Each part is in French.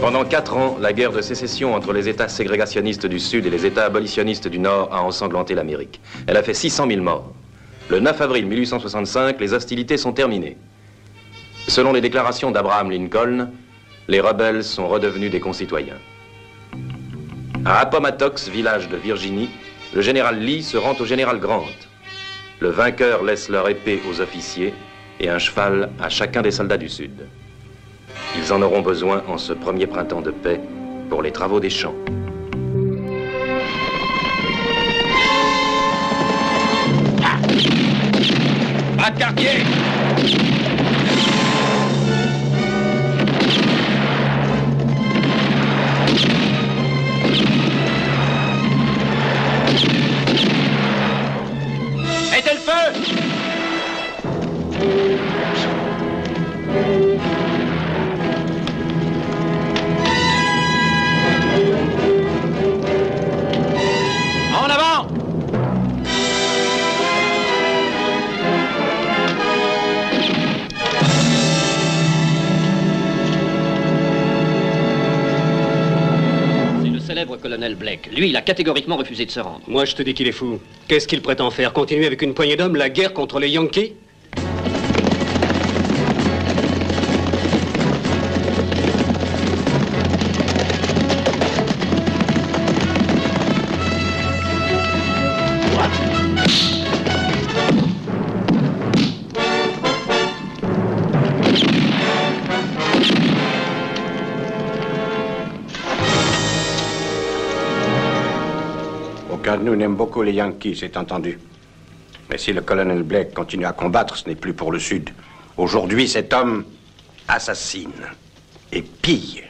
Pendant 4 ans, la guerre de sécession entre les États ségrégationnistes du Sud et les États abolitionnistes du Nord a ensanglanté l'Amérique. Elle a fait 600 000 morts. Le 9 avril 1865, les hostilités sont terminées. Selon les déclarations d'Abraham Lincoln, les rebelles sont redevenus des concitoyens. À Appomattox, village de Virginie, le général Lee se rend au général Grant. Le vainqueur laisse leur épée aux officiers et un cheval à chacun des soldats du Sud. Ils en auront besoin en ce premier printemps de paix pour les travaux des champs. Pas de quartier! Mettez le feu! En avant! C'est le célèbre colonel Blake. Lui, il a catégoriquement refusé de se rendre. Moi, je te dis qu'il est fou. Qu'est-ce qu'il prétend faire? Continuer avec une poignée d'hommes la guerre contre les Yankees? Aucun de nous n'aime beaucoup les Yankees, c'est entendu. Mais si le colonel Blake continue à combattre, ce n'est plus pour le Sud. Aujourd'hui, cet homme assassine et pille.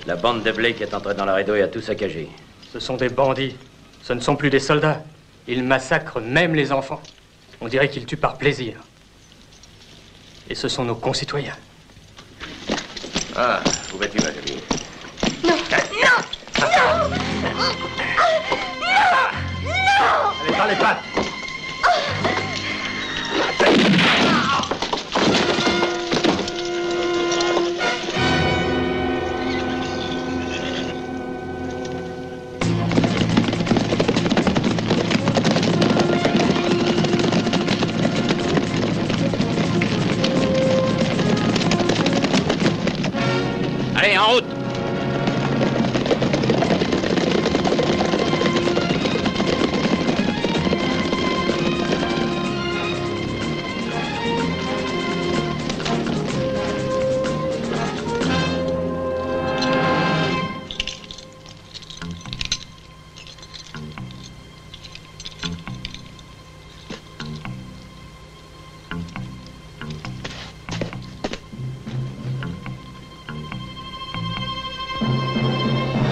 La bande de Blake est entrée dans la rideau et a tout saccagé. Ce sont des bandits. Ce ne sont plus des soldats. Ils massacrent même les enfants. On dirait qu'ils tuent par plaisir. Et ce sont nos concitoyens. Ah, où vas-tu, ma jolie? Non! Non! Non! Non! Allez, par les pattes! Allez, en route!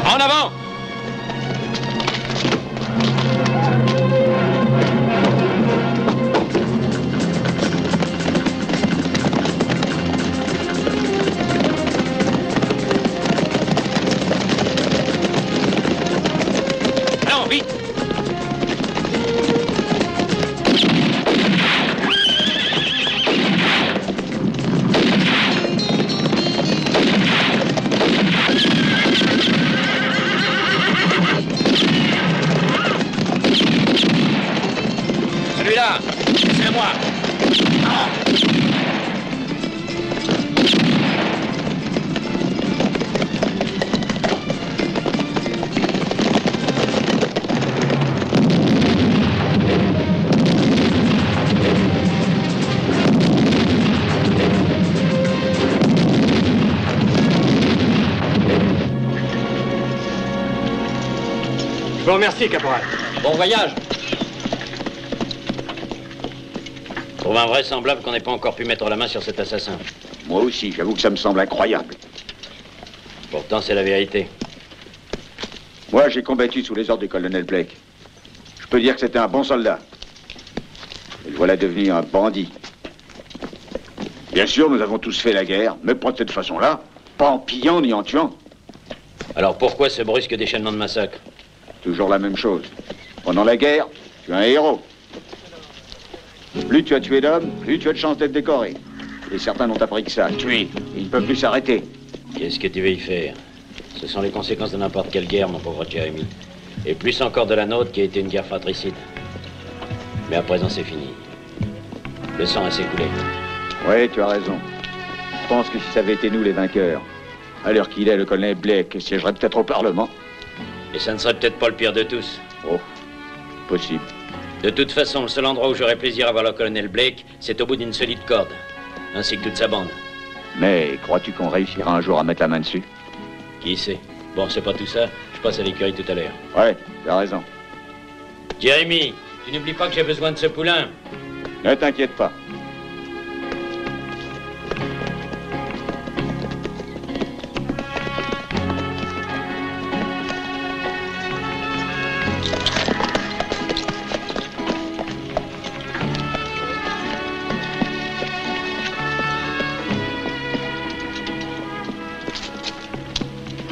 En avant! Allons, vite! Celui-là, c'est à moi. Je vous remercie, caporal. Bon voyage. Je trouve invraisemblable qu'on n'ait pas encore pu mettre la main sur cet assassin. Moi aussi, j'avoue que ça me semble incroyable. Pourtant, c'est la vérité. Moi, j'ai combattu sous les ordres du colonel Blake. Je peux dire que c'était un bon soldat. Et le voilà devenu un bandit. Bien sûr, nous avons tous fait la guerre, mais pas de cette façon-là. Pas en pillant ni en tuant. Alors pourquoi ce brusque déchaînement de massacre? Toujours la même chose. Pendant la guerre, tu es un héros. Plus tu as tué d'hommes, plus tu as de chances d'être décoré. Et certains n'ont appris que ça, tuer. Ils ne peuvent plus s'arrêter. Qu'est-ce que tu veux y faire? Ce sont les conséquences de n'importe quelle guerre, mon pauvre Jeremy. Et plus encore de la nôtre qui a été une guerre fratricide. Mais à présent, c'est fini. Le sang a s'écoulé. Oui, tu as raison. Je pense que si ça avait été nous les vainqueurs, à l'heure qu'il est, le colonel Blake siégerait peut-être au Parlement. Et ça ne serait peut-être pas le pire de tous. Oh, possible. De toute façon, le seul endroit où j'aurais plaisir à voir le colonel Blake, c'est au bout d'une solide corde. Ainsi que toute sa bande. Mais crois-tu qu'on réussira un jour à mettre la main dessus? Qui sait? Bon, c'est pas tout ça. Je passe à l'écurie tout à l'heure. Ouais, tu as raison. Jérémy, tu n'oublies pas que j'ai besoin de ce poulain. Ne t'inquiète pas.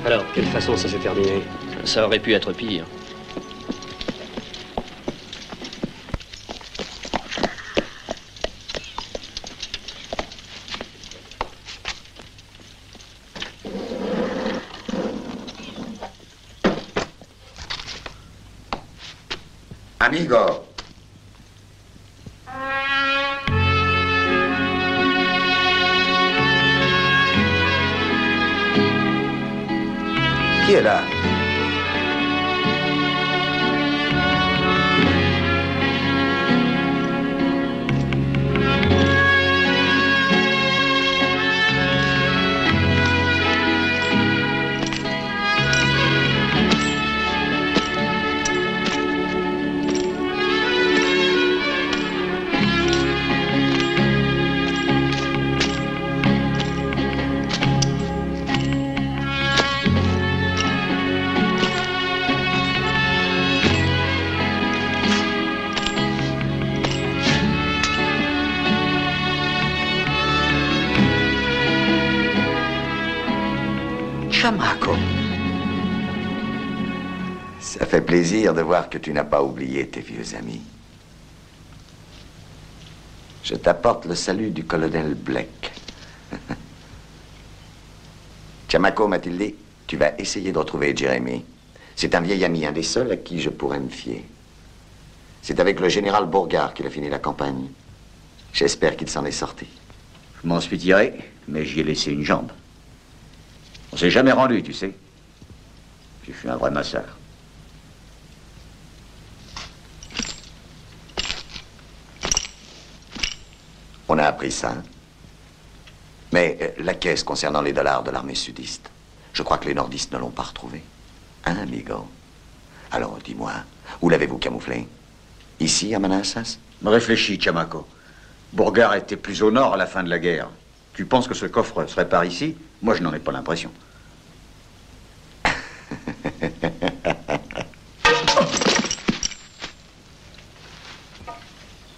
Alors, quelle façon ça s'est terminé? Ça aurait pu être pire. Amigo. Qui est là? Chamaco. Ça fait plaisir de voir que tu n'as pas oublié tes vieux amis. Je t'apporte le salut du colonel Blake. Chamaco m'a-t-il dit, tu vas essayer de retrouver Jeremy. C'est un vieil ami, un des seuls à qui je pourrais me fier. C'est avec le général Beauregard qu'il a fini la campagne. J'espère qu'il s'en est sorti. Je m'en suis tiré, mais j'y ai laissé une jambe. On s'est jamais rendu, tu sais. J'ai fait un vrai massacre. On a appris ça. Mais la caisse concernant les dollars de l'armée sudiste, je crois que les nordistes ne l'ont pas retrouvée. Hein, amigo? Alors, dis-moi, où l'avez-vous camouflé? Ici, à Manassas? Réfléchis, Chamaco. Beauregard était plus au nord à la fin de la guerre. Tu penses que ce coffre serait par ici? Moi, je n'en ai pas l'impression.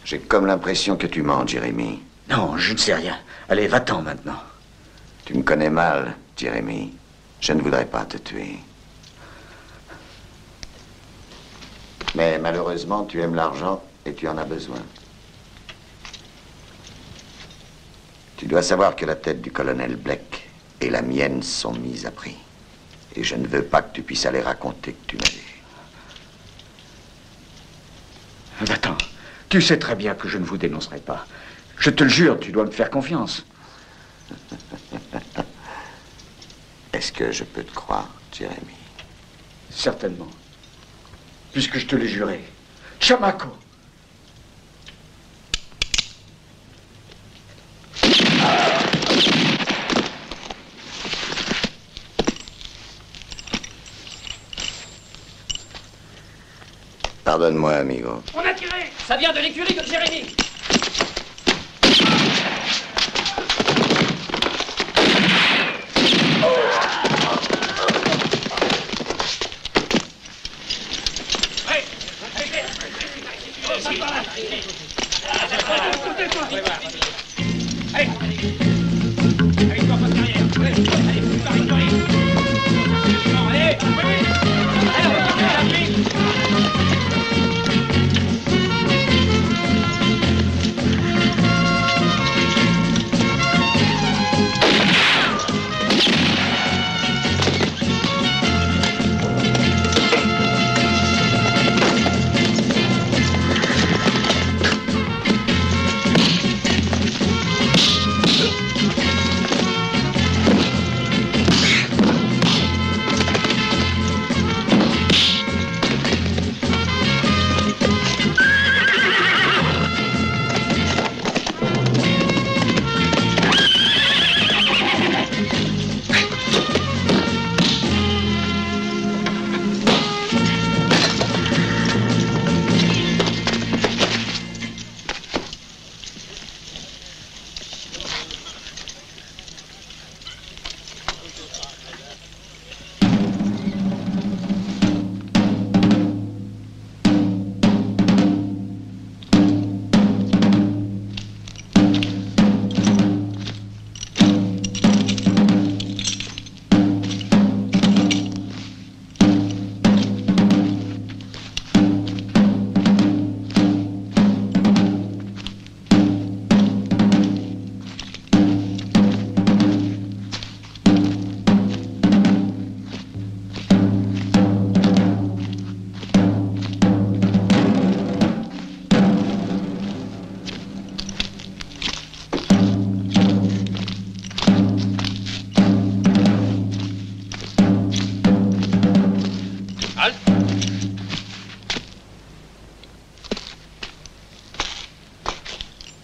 J'ai comme l'impression que tu mens, Jeremy. Non, je ne sais rien. Allez, va-t'en maintenant. Tu me connais mal, Jeremy. Je ne voudrais pas te tuer. Mais malheureusement, tu aimes l'argent et tu en as besoin. Tu dois savoir que la tête du colonel Blake et la mienne sont mises à prix. Et je ne veux pas que tu puisses aller raconter que tu m'as vu. Va-t'en. Tu sais très bien que je ne vous dénoncerai pas. Je te le jure, tu dois me faire confiance. Est-ce que je peux te croire, Jérémy? Certainement. Puisque je te l'ai juré. Chamako! Pardonne-moi, amigo. On a tiré! Ça vient de l'écurie de Jérémy!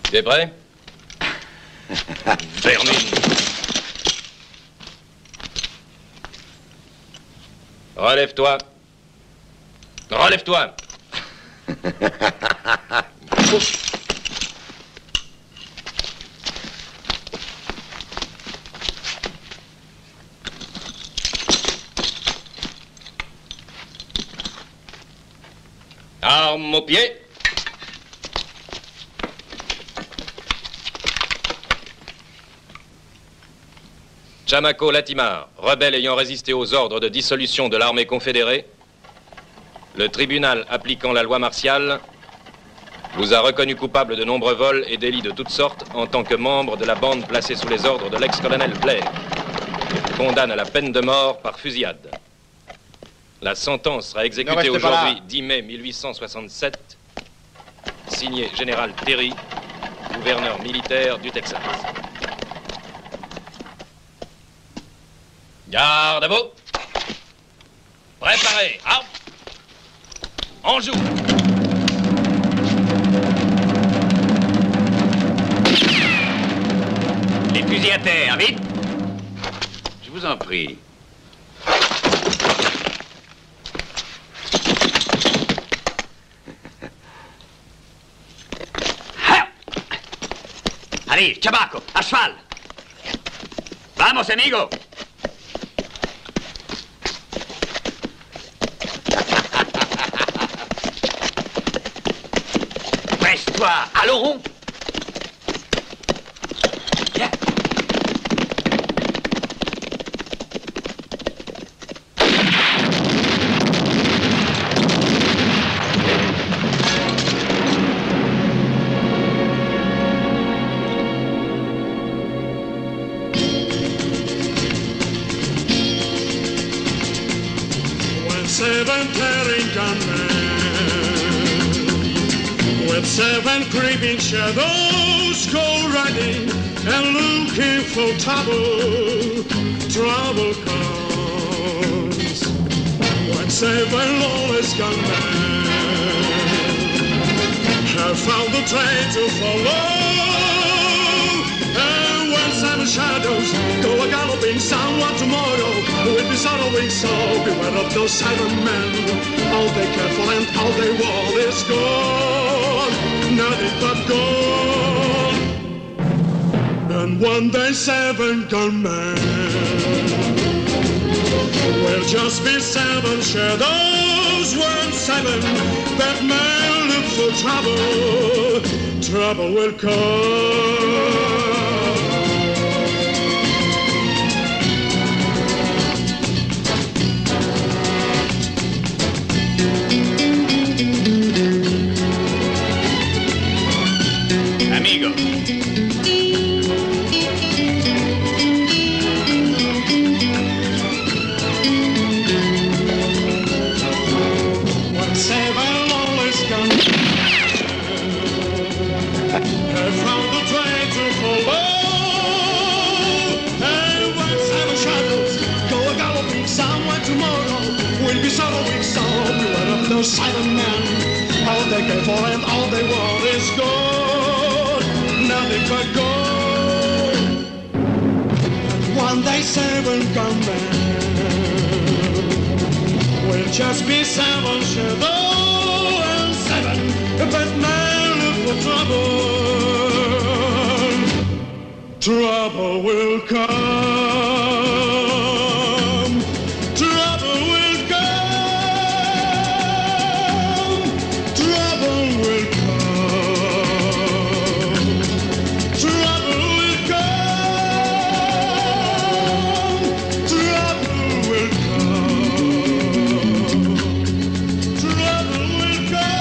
T'es prêt? Vermine. Relève-toi. Relève-toi. Arme au pied. Chamako Latimar, rebelle ayant résisté aux ordres de dissolution de l'armée confédérée, le tribunal appliquant la loi martiale vous a reconnu coupable de nombreux vols et délits de toutes sortes en tant que membre de la bande placée sous les ordres de l'ex-colonel Blair et vous condamne à la peine de mort par fusillade. La sentence sera exécutée aujourd'hui, 10 mai 1867, signé Général Terry, gouverneur militaire du Texas. Garde à vous. Préparez. Arme. On joue. Les fusils à terre, vite. Je vous en prie. Allez, Chamako, à cheval. Vamos, amigo. Presse-toi, allons. Viens. Seven tearing gunmen With 7 creeping shadows go riding and looking for trouble. Trouble comes when 7 lawless gunmen have found the train to follow. And when 7 shadows go a galloping, someone tomorrow will be sorrowing. So beware of those 7 men. All they care for and all they want is gold, nothing but gold. And one day 7 gunmen will just be 7 shadows. When 7 that men look for trouble, trouble will come. Amigo. When 7 lawless gunmen have found the train to follow, and when 7 shadows go a galloping, someone tomorrow will be sorrowing. So beware of those 7 men. All they care for and all they want is gold, nothing but gold. One day 7 gunmen will just be 7 shadows, and 7 bad men look for trouble. Trouble will come. Trouble will come. Trouble will come. Trouble will come. Trouble will come. Trouble will come.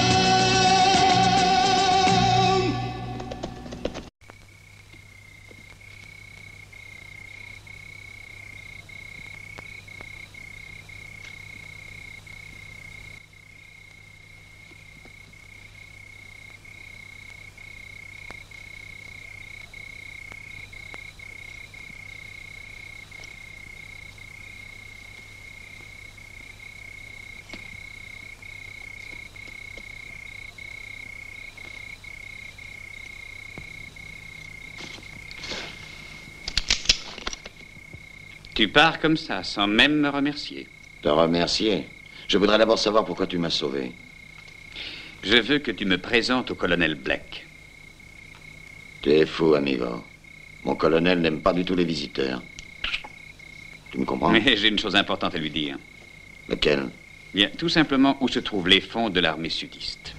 Tu pars comme ça, sans même me remercier. Te remercier? Je voudrais d'abord savoir pourquoi tu m'as sauvé. Je veux que tu me présentes au colonel Black. Tu es fou, amigo. Mon colonel n'aime pas du tout les visiteurs. Tu me comprends? Mais j'ai une chose importante à lui dire. Laquelle? Bien, tout simplement où se trouvent les fonds de l'armée sudiste.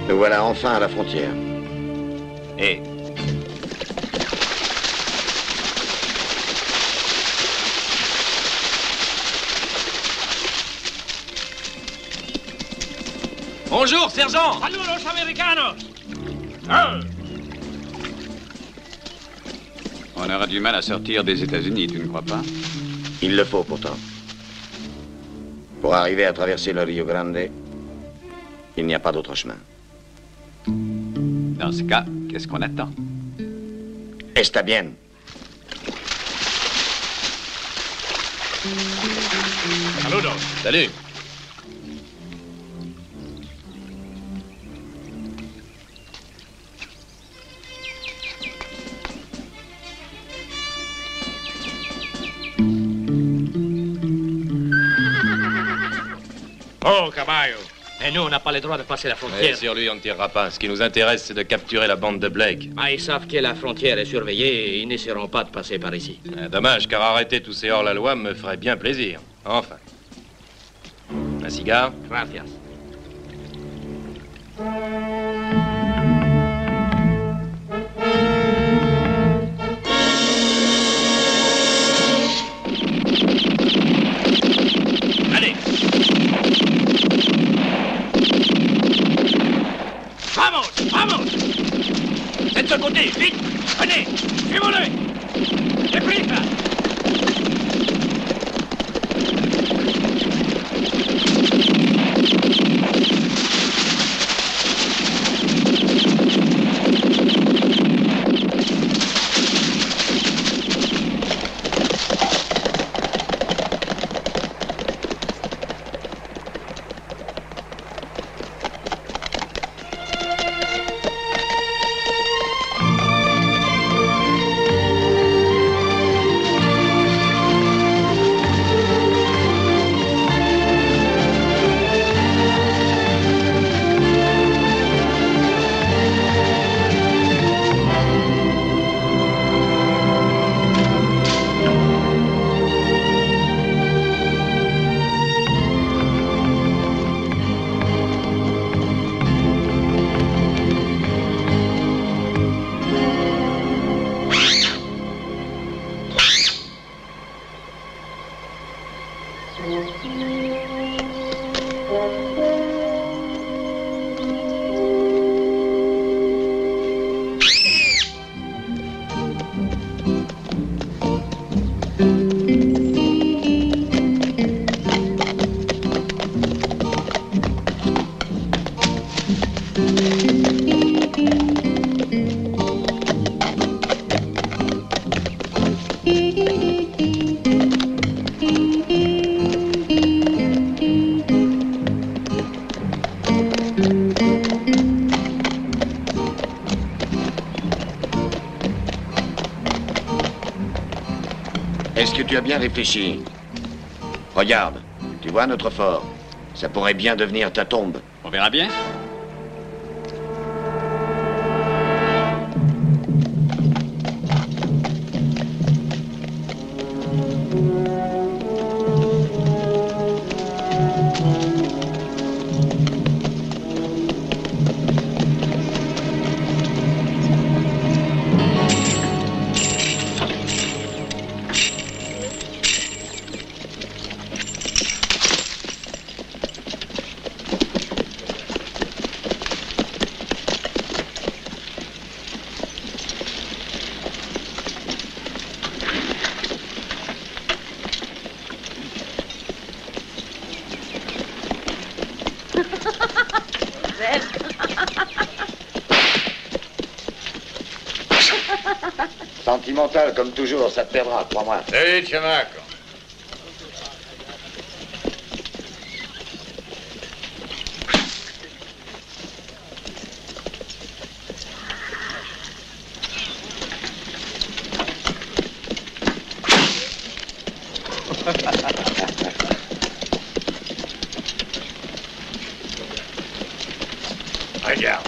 Nous voilà enfin à la frontière. Hé. Bonjour, sergent. Saludos americanos. On aura du mal à sortir des États-Unis, tu ne crois pas? Il le faut pourtant. Pour arriver à traverser le Rio Grande, il n'y a pas d'autre chemin. Dans ce cas, qu'est-ce qu'on attend? Está bien. Saludos. Salut. Oh, caballo. Et nous, on n'a pas le droit de passer la frontière. Et sur lui, on ne tirera pas. Ce qui nous intéresse, c'est de capturer la bande de Blake. Ah, ils savent que la frontière est surveillée et ils n'essaieront pas de passer par ici. Dommage, car arrêter tous ces hors-la-loi me ferait bien plaisir. Enfin. Un cigare? Gracias. Allez. Vamos, vamos. C'est de ce côté, vite. Venez, suivons-le. Deprisa. Est-ce que tu as bien réfléchi? Regarde, tu vois notre fort? Ça pourrait bien devenir ta tombe. On verra bien. Sentimental comme toujours, ça te perdra, crois-moi. Salut, Chamaco. Regarde.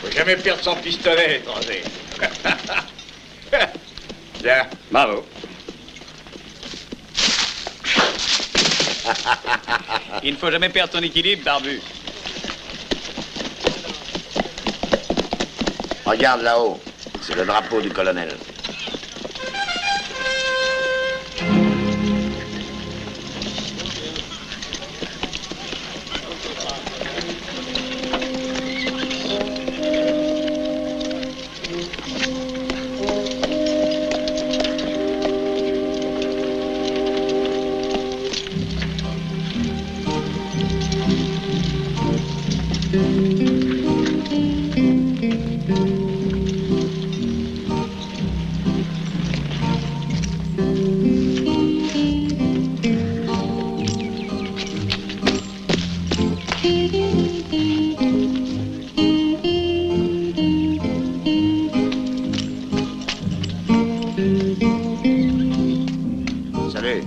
Faut jamais perdre son pistolet, étranger. Bien. Bravo. Il ne faut jamais perdre son équilibre, Barbu. Regarde là-haut, c'est le drapeau du colonel. Salut.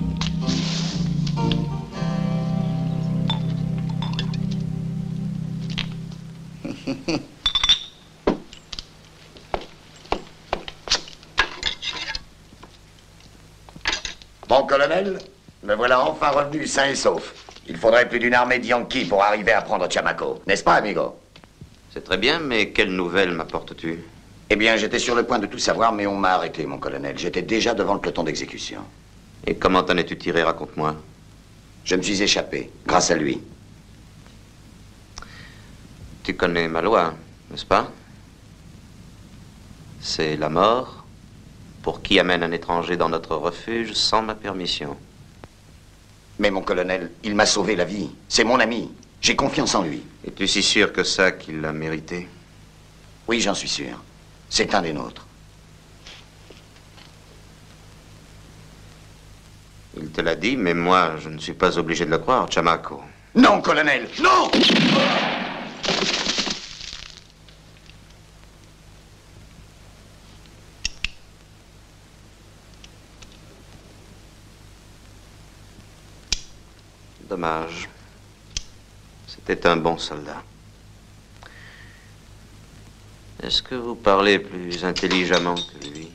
Bon, colonel, me voilà enfin revenu sain et sauf. Il faudrait plus d'une armée de Yankees pour arriver à prendre Chamaco. N'est-ce pas, amigo? C'est très bien, mais quelle nouvelle m'apportes-tu? Eh bien, j'étais sur le point de tout savoir, mais on m'a arrêté, mon colonel. J'étais déjà devant le peloton d'exécution. Et comment t'en es-tu tiré? Raconte-moi. Je me suis échappé, grâce à lui. Tu connais ma loi, n'est-ce pas? C'est la mort pour qui amène un étranger dans notre refuge sans ma permission. Mais mon colonel, il m'a sauvé la vie. C'est mon ami. J'ai confiance en lui. Es-tu si sûr que ça qu'il l'a mérité? Oui, j'en suis sûr. C'est un des nôtres. Il te l'a dit, mais moi, je ne suis pas obligé de le croire, Chamaco. Non, colonel, non! Dommage. C'était un bon soldat. Est-ce que vous parlez plus intelligemment que lui?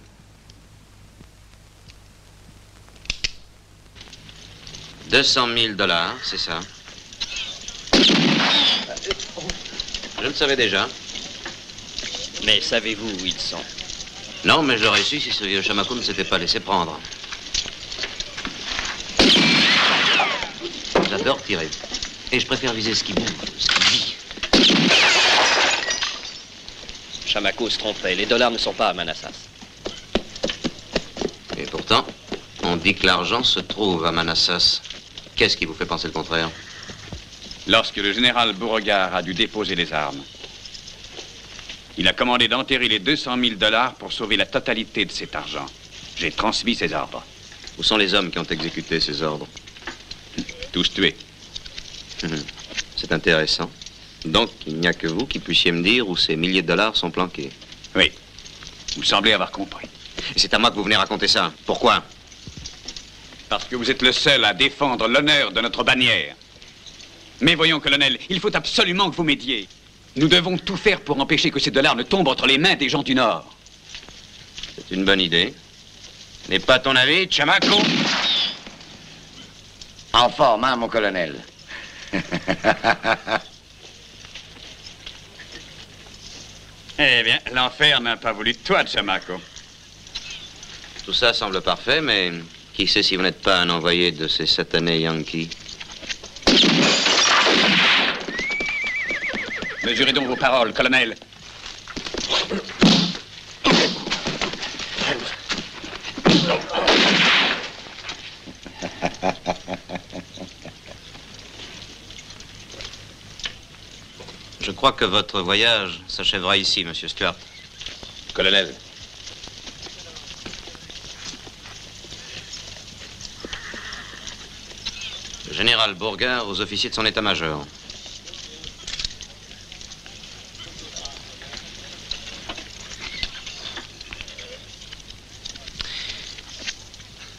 $200 000, c'est ça? Je le savais déjà. Mais savez-vous où ils sont? Non, mais j'aurais su si ce vieux Chamaco ne s'était pas laissé prendre. J'adore tirer. Et je préfère viser ce qui bouge, ce qui vit. Chamaco se trompait. Les dollars ne sont pas à Manassas. Et pourtant, on dit que l'argent se trouve à Manassas. Qu'est-ce qui vous fait penser le contraire? Lorsque le général Beauregard a dû déposer les armes, il a commandé d'enterrer les 200 000 $ pour sauver la totalité de cet argent. J'ai transmis ses ordres. Où sont les hommes qui ont exécuté ces ordres? Tous tués. C'est intéressant. Donc, il n'y a que vous qui puissiez me dire où ces milliers de dollars sont planqués. Oui. Vous semblez avoir compris. Et c'est à moi que vous venez raconter ça. Pourquoi? Parce que vous êtes le seul à défendre l'honneur de notre bannière. Mais voyons, colonel, il faut absolument que vous m'aidiez. Nous devons tout faire pour empêcher que ces dollars ne tombent entre les mains des gens du Nord. C'est une bonne idée. N'est pas ton avis, Chamaco? En forme, hein, mon colonel? Eh bien, l'enfer n'a pas voulu de toi, Chamaco. Tout ça semble parfait, mais qui sait si vous n'êtes pas un envoyé de ces satanés Yankees? Mesurez donc vos paroles, colonel. Je crois que votre voyage s'achèvera ici, monsieur Stuart. Colonel. Le général Beauregard aux officiers de son état-major.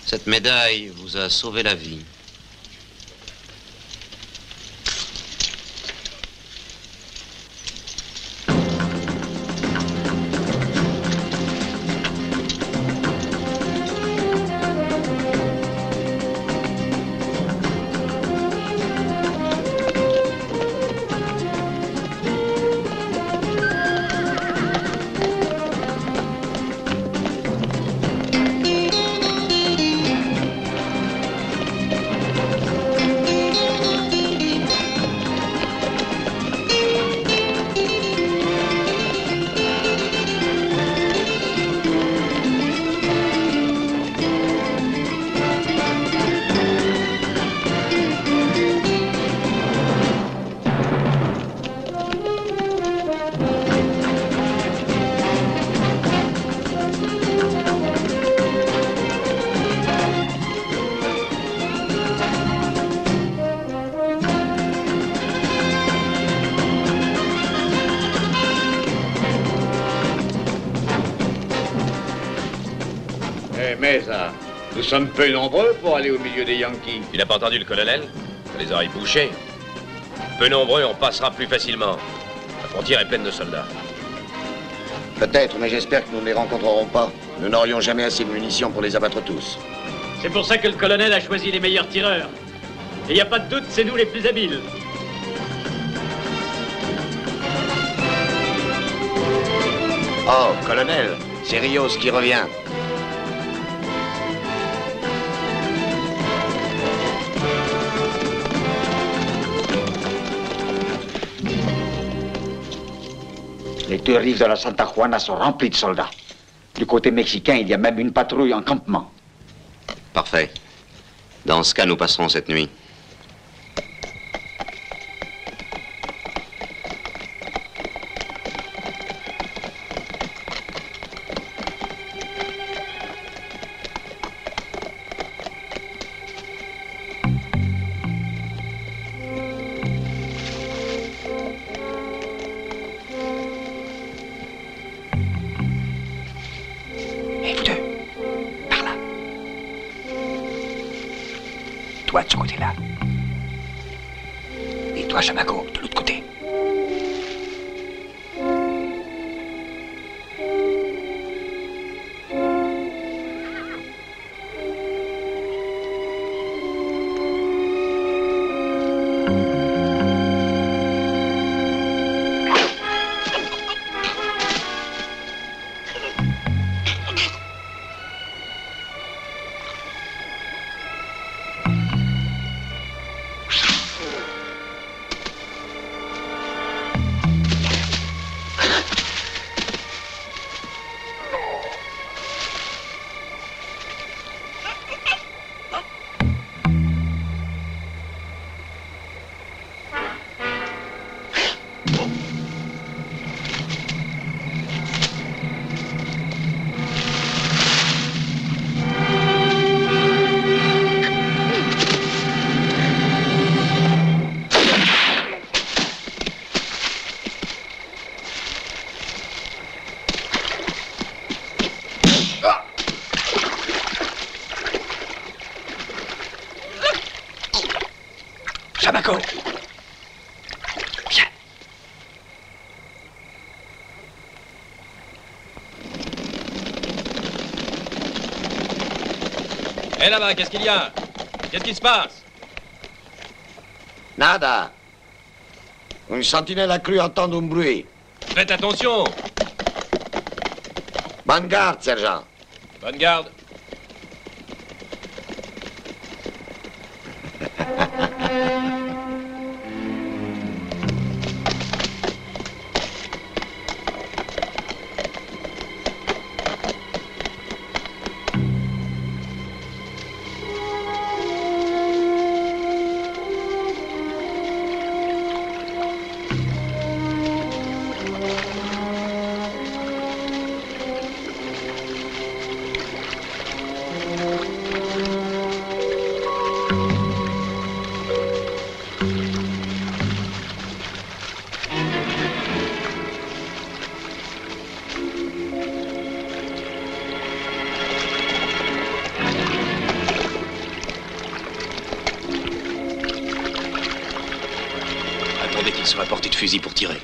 Cette médaille vous a sauvé la vie. Mais ça, nous sommes peu nombreux pour aller au milieu des Yankees. Il n'a pas entendu le colonel? Il a les oreilles bouchées. Peu nombreux, on passera plus facilement. La frontière est pleine de soldats. Peut-être, mais j'espère que nous ne les rencontrerons pas. Nous n'aurions jamais assez de munitions pour les abattre tous. C'est pour ça que le colonel a choisi les meilleurs tireurs. Et il n'y a pas de doute, c'est nous les plus habiles. Oh, colonel, c'est Rios qui revient. Les deux rives de la Santa Juana sont remplies de soldats. Du côté mexicain, il y a même une patrouille en campement. Parfait. Dans ce cas, nous passerons cette nuit. Toi de ce côté-là. Et toi, Chamaco, de l'autre côté. Chabaco. Viens. Hé là-bas, qu'est-ce qu'il y a? Qu'est-ce qui se passe? Nada. Une sentinelle a cru entendre un bruit. Faites attention. Bonne garde, sergent. Bonne garde. Attendez qu'il soit à portée de fusil pour tirer.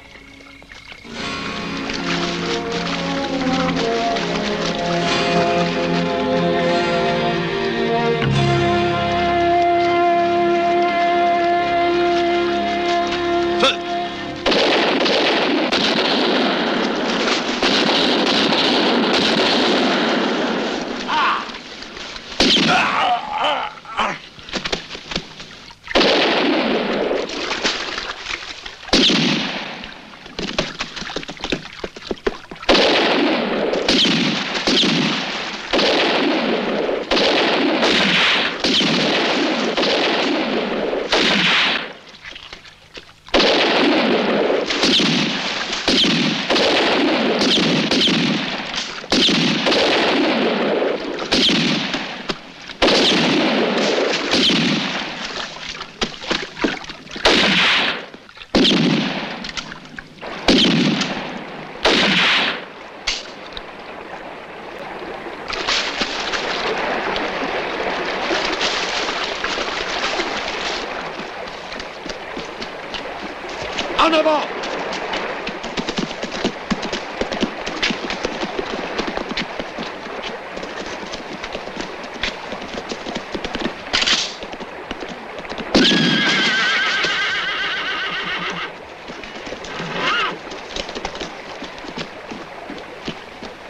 En avant!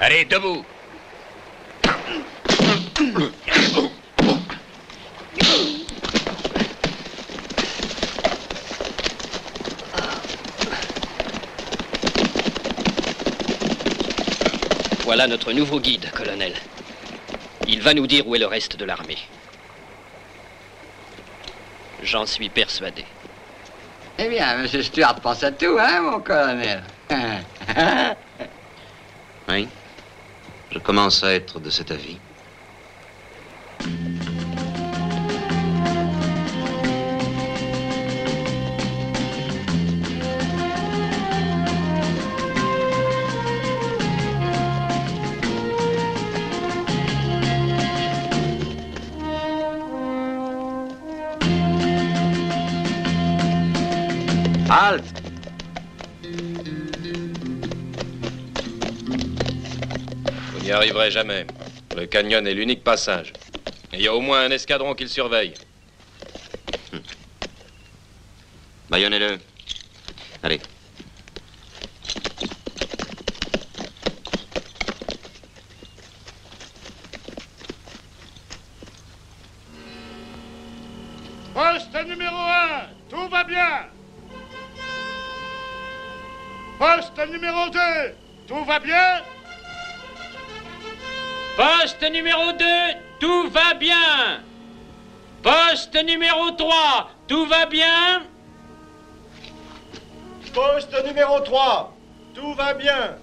Allez, debout. Voilà notre nouveau guide, colonel. Il va nous dire où est le reste de l'armée. J'en suis persuadé. Eh bien, M. Stuart pense à tout, hein, mon colonel? Oui. Je commence à être de cet avis. Halte! Vous n'y arriverez jamais. Le canyon est l'unique passage. Et il y a au moins un escadron qui le surveille. Baillonnez-le. Allez. Poste numéro 1, tout va bien. Poste numéro 2, tout va bien. Poste numéro 2, tout va bien. Poste numéro 3, tout va bien. Poste numéro 3, tout va bien.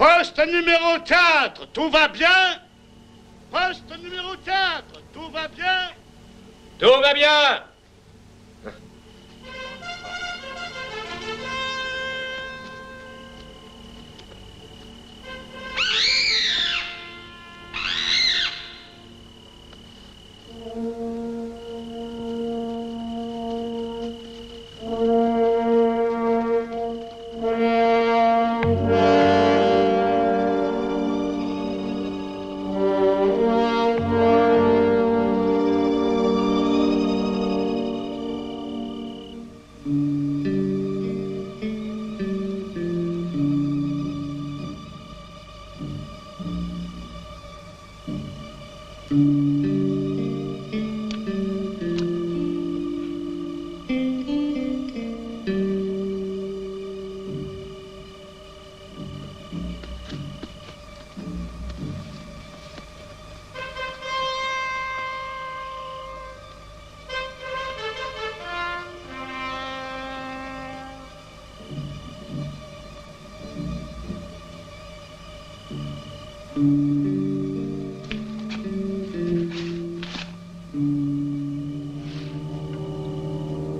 Poste numéro 4, tout va bien? Poste numéro 4, tout va bien? Tout va bien.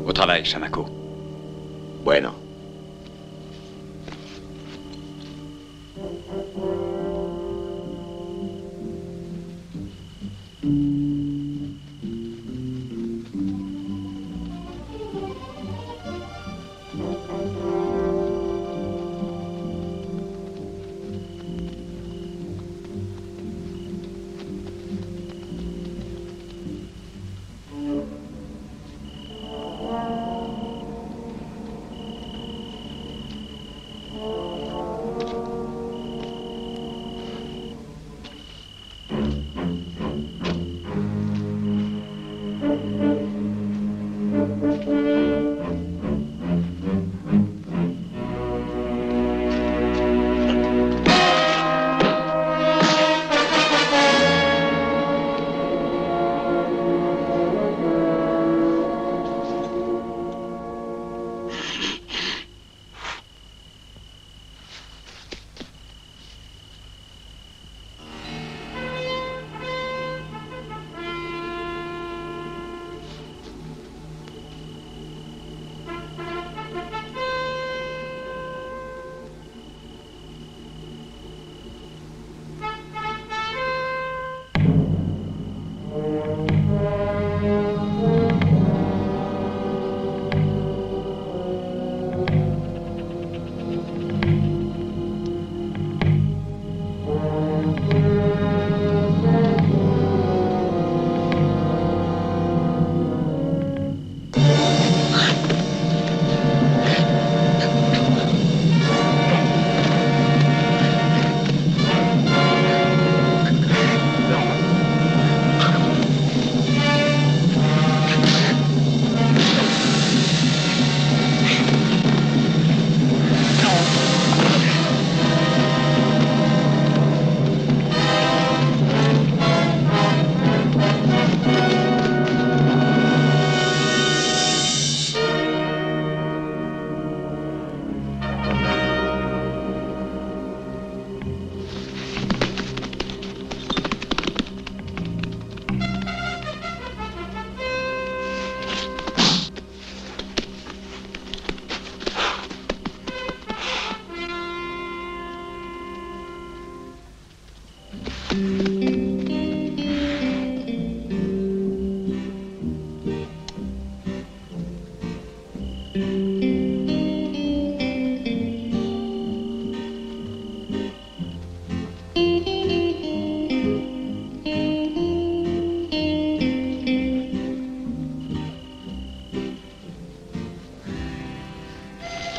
Au travail, Shamako. Bueno.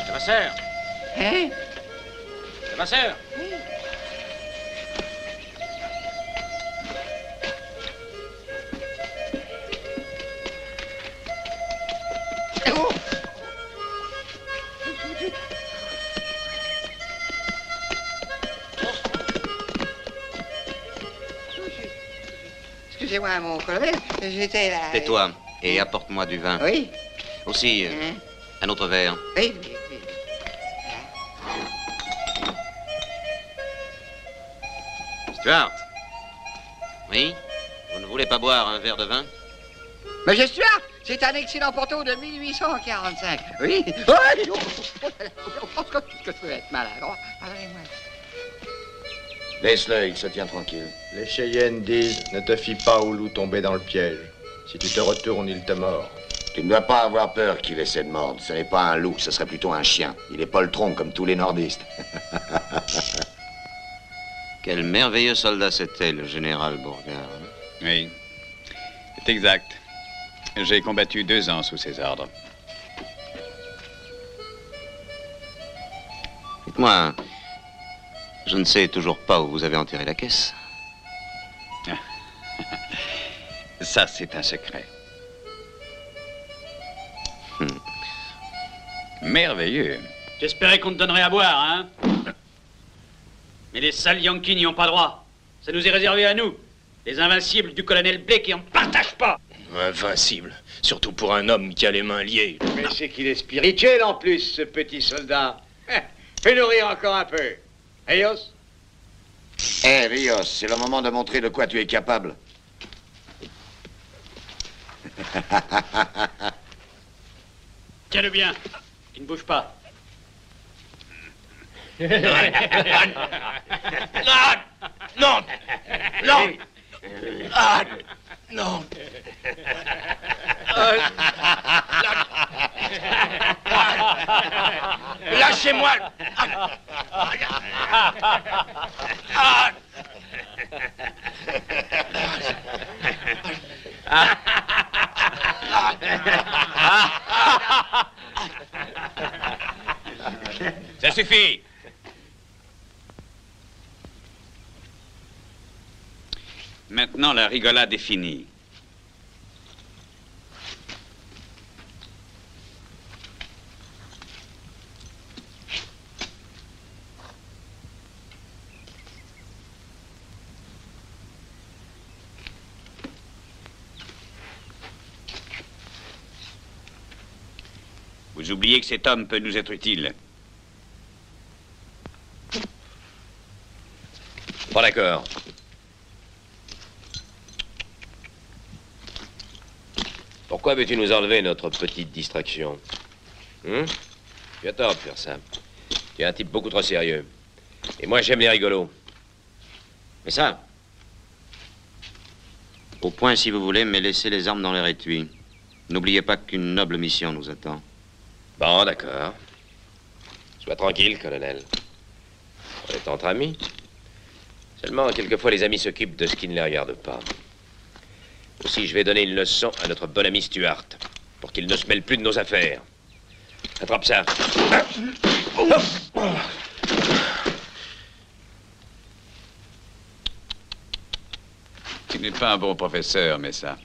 Levasseur. Hein? Levasseur. Oh! Excusez-moi, mon collègue, j'étais là. Tais-toi et apporte-moi du vin. Oui. Aussi, un autre verre. Oui, oui, oui. Stuart. Oui? Vous ne voulez pas boire un verre de vin? Mais je suis là. C'est un excellent Porto de 1845. Oui. Oh, que je peux être maladroit. Pardonnez-moi. Laisse-le, il se tient tranquille. Les Cheyennes disent « Ne te fie pas au loup tombé dans le piège. Si tu te retournes, il te mord. » Tu ne dois pas avoir peur qu'il essaie de mordre. Ce n'est pas un loup, ce serait plutôt un chien. Il est poltron comme tous les nordistes. Quel merveilleux soldat c'était, le général Beauregard. Oui, c'est exact. J'ai combattu 2 ans sous ses ordres. Dites-moi, je ne sais toujours pas où vous avez enterré la caisse. Ça, c'est un secret. Merveilleux. J'espérais qu'on te donnerait à boire, hein? Mais les sales Yankees n'y ont pas droit. Ça nous est réservé à nous, les invincibles du colonel Blake, et on ne partage pas. Invincible, surtout pour un homme qui a les mains liées. Mais c'est qu'il est spirituel en plus, ce petit soldat. Fais-nous rire encore un peu. Rios? Hé, Rios, c'est le moment de montrer de quoi tu es capable. Tiens-le bien, qu'il ne bouge pas. Non, non, non, ah, non. Lâchez-moi. Ça suffit. Maintenant, la rigolade est finie. Vous oubliez que cet homme peut nous être utile. Pas d'accord. Pourquoi veux-tu nous enlever notre petite distraction? Tu as tort de faire ça. Tu es un type beaucoup trop sérieux. Et moi, j'aime les rigolos. Mais ça? Au point, si vous voulez, mais laissez les armes dans leur étui. N'oubliez pas qu'une noble mission nous attend. Bon, d'accord. Sois tranquille, colonel. On est entre amis. Seulement, quelquefois, les amis s'occupent de ce qui ne les regarde pas. Aussi, je vais donner une leçon à notre bon ami Stuart, pour qu'il ne se mêle plus de nos affaires. Attrape ça. Tu n'es pas un bon professeur, mais ça.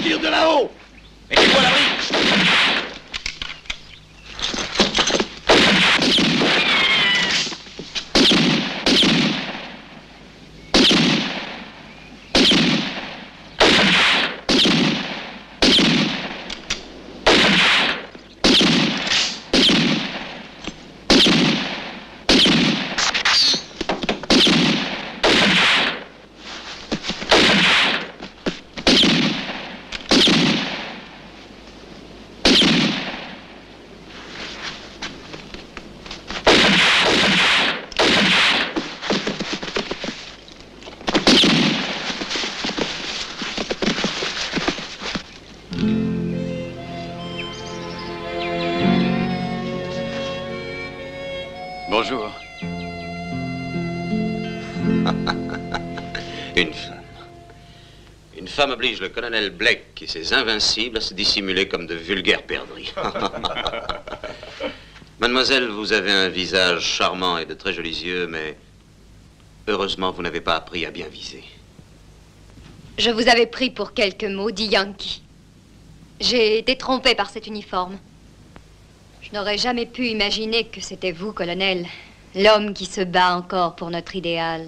Tire de là-haut! Mettez-vous à l'abri! Bonjour. Une femme. Une femme oblige le colonel Blake et ses invincibles à se dissimuler comme de vulgaires perdrix. Mademoiselle, vous avez un visage charmant et de très jolis yeux, mais heureusement, vous n'avez pas appris à bien viser. Je vous avais pris pour quelques maudits Yankees. J'ai été trompée par cet uniforme. Je n'aurais jamais pu imaginer que c'était vous, colonel, l'homme qui se bat encore pour notre idéal.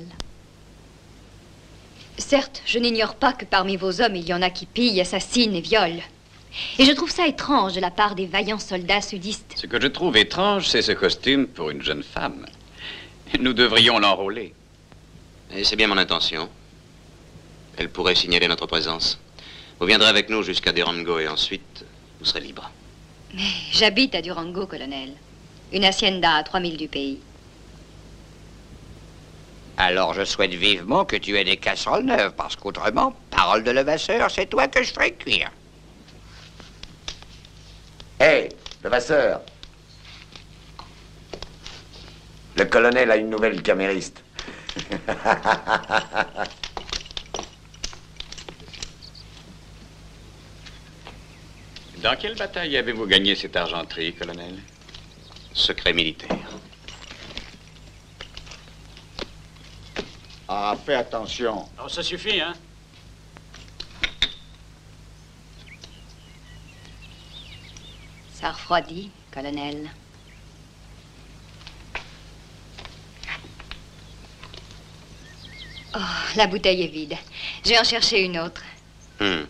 Certes, je n'ignore pas que parmi vos hommes, il y en a qui pillent, assassinent et violent. Et je trouve ça étrange de la part des vaillants soldats sudistes. Ce que je trouve étrange, c'est ce costume pour une jeune femme. Nous devrions l'enrôler. Et c'est bien mon intention. Elle pourrait signaler notre présence. Vous viendrez avec nous jusqu'à Durango et ensuite, vous serez libre. Mais j'habite à Durango, colonel. Une hacienda à 3 milles du pays. Alors je souhaite vivement que tu aies des casseroles neuves, parce qu'autrement, parole de levasseur, c'est toi que je ferai cuire. Hé, levasseur. Le colonel a une nouvelle camériste. Dans quelle bataille avez-vous gagné cette argenterie, colonel? Secret militaire. Ah, fais attention. Oh, ça suffit, hein? Ça refroidit, colonel. Oh, la bouteille est vide. Je vais en chercher une autre. Je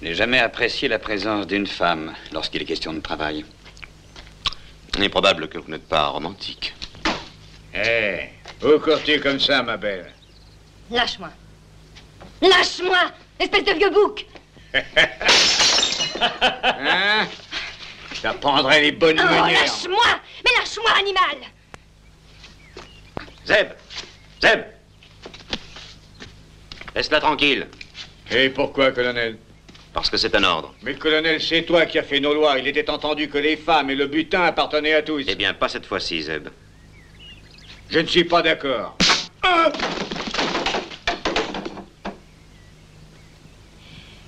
n'ai jamais apprécié la présence d'une femme lorsqu'il est question de travail. Il est probable que vous n'êtes pas romantique. Eh, vous courtiez comme ça, ma belle. Lâche-moi. Lâche-moi, espèce de vieux bouc. Hein? J'apprendrai les bonnes Oh, manières. lâche-moi. Mais lâche-moi, animal. Zeb! Zeb! Laisse-la tranquille. Et pourquoi, colonel? Parce que c'est un ordre. Mais colonel, c'est toi qui as fait nos lois. Il était entendu que les femmes et le butin appartenaient à tous. Eh bien, pas cette fois-ci, Zeb. Je ne suis pas d'accord.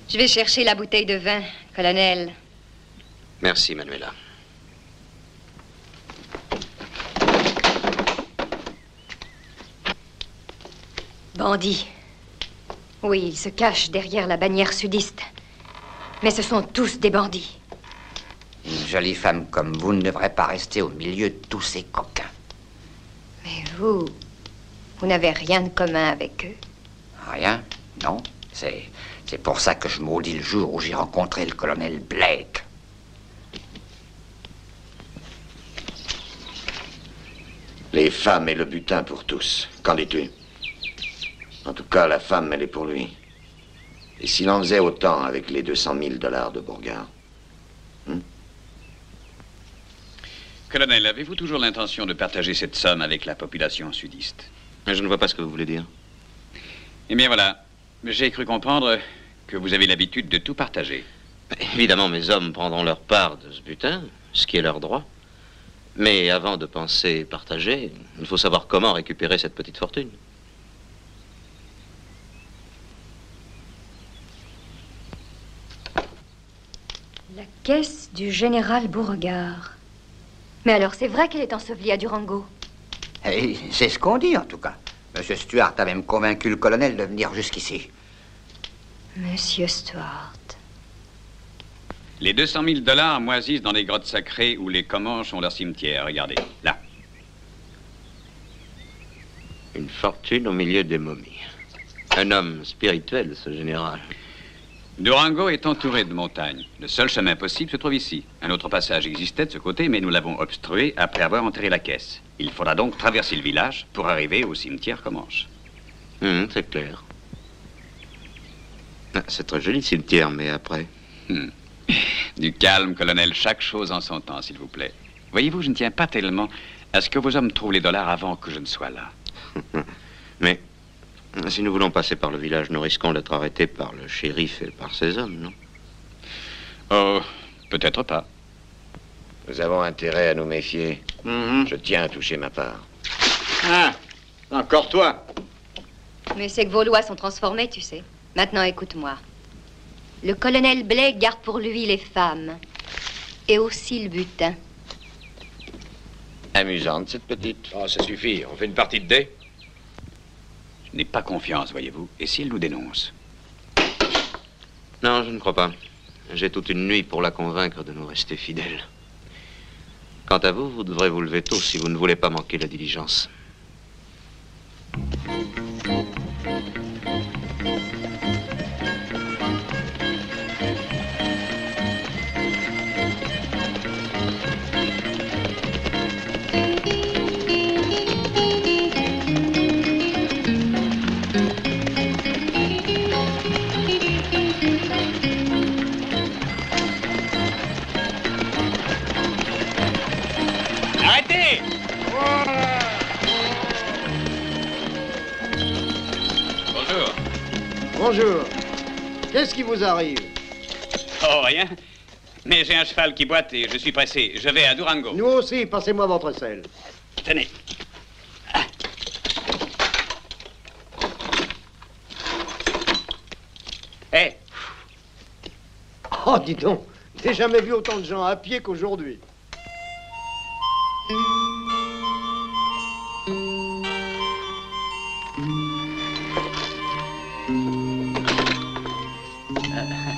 Je vais chercher la bouteille de vin, colonel. Merci, Manuela. Bandits. Oui, ils se cachent derrière la bannière sudiste. Mais ce sont tous des bandits. Une jolie femme comme vous ne devrait pas rester au milieu de tous ces coquins. Mais vous n'avez rien de commun avec eux. Rien? Non. C'est pour ça que je maudis le jour où j'ai rencontré le colonel Blake. Les femmes et le butin pour tous. Qu'en dis-tu? En tout cas, la femme, elle est pour lui. Et s'il en faisait autant avec les 200 000 $ de Bourgard? Colonel, avez-vous toujours l'intention de partager cette somme avec la population sudiste? Je ne vois pas ce que vous voulez dire. Eh bien voilà, j'ai cru comprendre que vous avez l'habitude de tout partager. Évidemment, mes hommes prendront leur part de ce butin, ce qui est leur droit. Mais avant de penser partager, il faut savoir comment récupérer cette petite fortune. La caisse du général Beauregard. Mais alors, c'est vrai qu'elle est ensevelie à Durango? Et c'est ce qu'on dit, en tout cas. Monsieur Stuart a même convaincu le colonel de venir jusqu'ici. Monsieur Stuart. Les 200 000 $ moisissent dans les grottes sacrées où les Comanches ont leur cimetière. Regardez, là. Une fortune au milieu des momies. Un homme spirituel, ce général. Durango est entouré de montagnes. Le seul chemin possible se trouve ici. Un autre passage existait de ce côté, mais nous l'avons obstrué après avoir enterré la caisse. Il faudra donc traverser le village pour arriver au cimetière Comanche. C'est clair. Ah, c'est très joli, cimetière, mais après... Du calme, colonel. Chaque chose en son temps, s'il vous plaît. Voyez-vous, je ne tiens pas tellement à ce que vos hommes trouvent les dollars avant que je ne sois là. Mais Si nous voulons passer par le village, nous risquons d'être arrêtés par le shérif et par ses hommes, non? Oh, peut-être pas. Nous avons intérêt à nous méfier. Je tiens à toucher ma part. Ah, encore toi. Mais c'est que vos lois sont transformées, tu sais. Maintenant, écoute-moi. Le colonel Blake garde pour lui les femmes. Et aussi le butin. Amusante, cette petite. Oh, ça suffit. On fait une partie de dés? Je n'ai pas confiance, voyez-vous. Et s'il nous dénonce? Non, je ne crois pas. J'ai toute une nuit pour la convaincre de nous rester fidèles. Quant à vous, vous devrez vous lever tôt si vous ne voulez pas manquer la diligence. Arrêtez! Bonjour. Bonjour. Qu'est-ce qui vous arrive? Oh, rien. Mais j'ai un cheval qui boite et je suis pressé. Je vais à Durango. Nous aussi, passez-moi votre selle. Tenez. Hé! Oh, dis donc, j'ai jamais vu autant de gens à pied qu'aujourd'hui.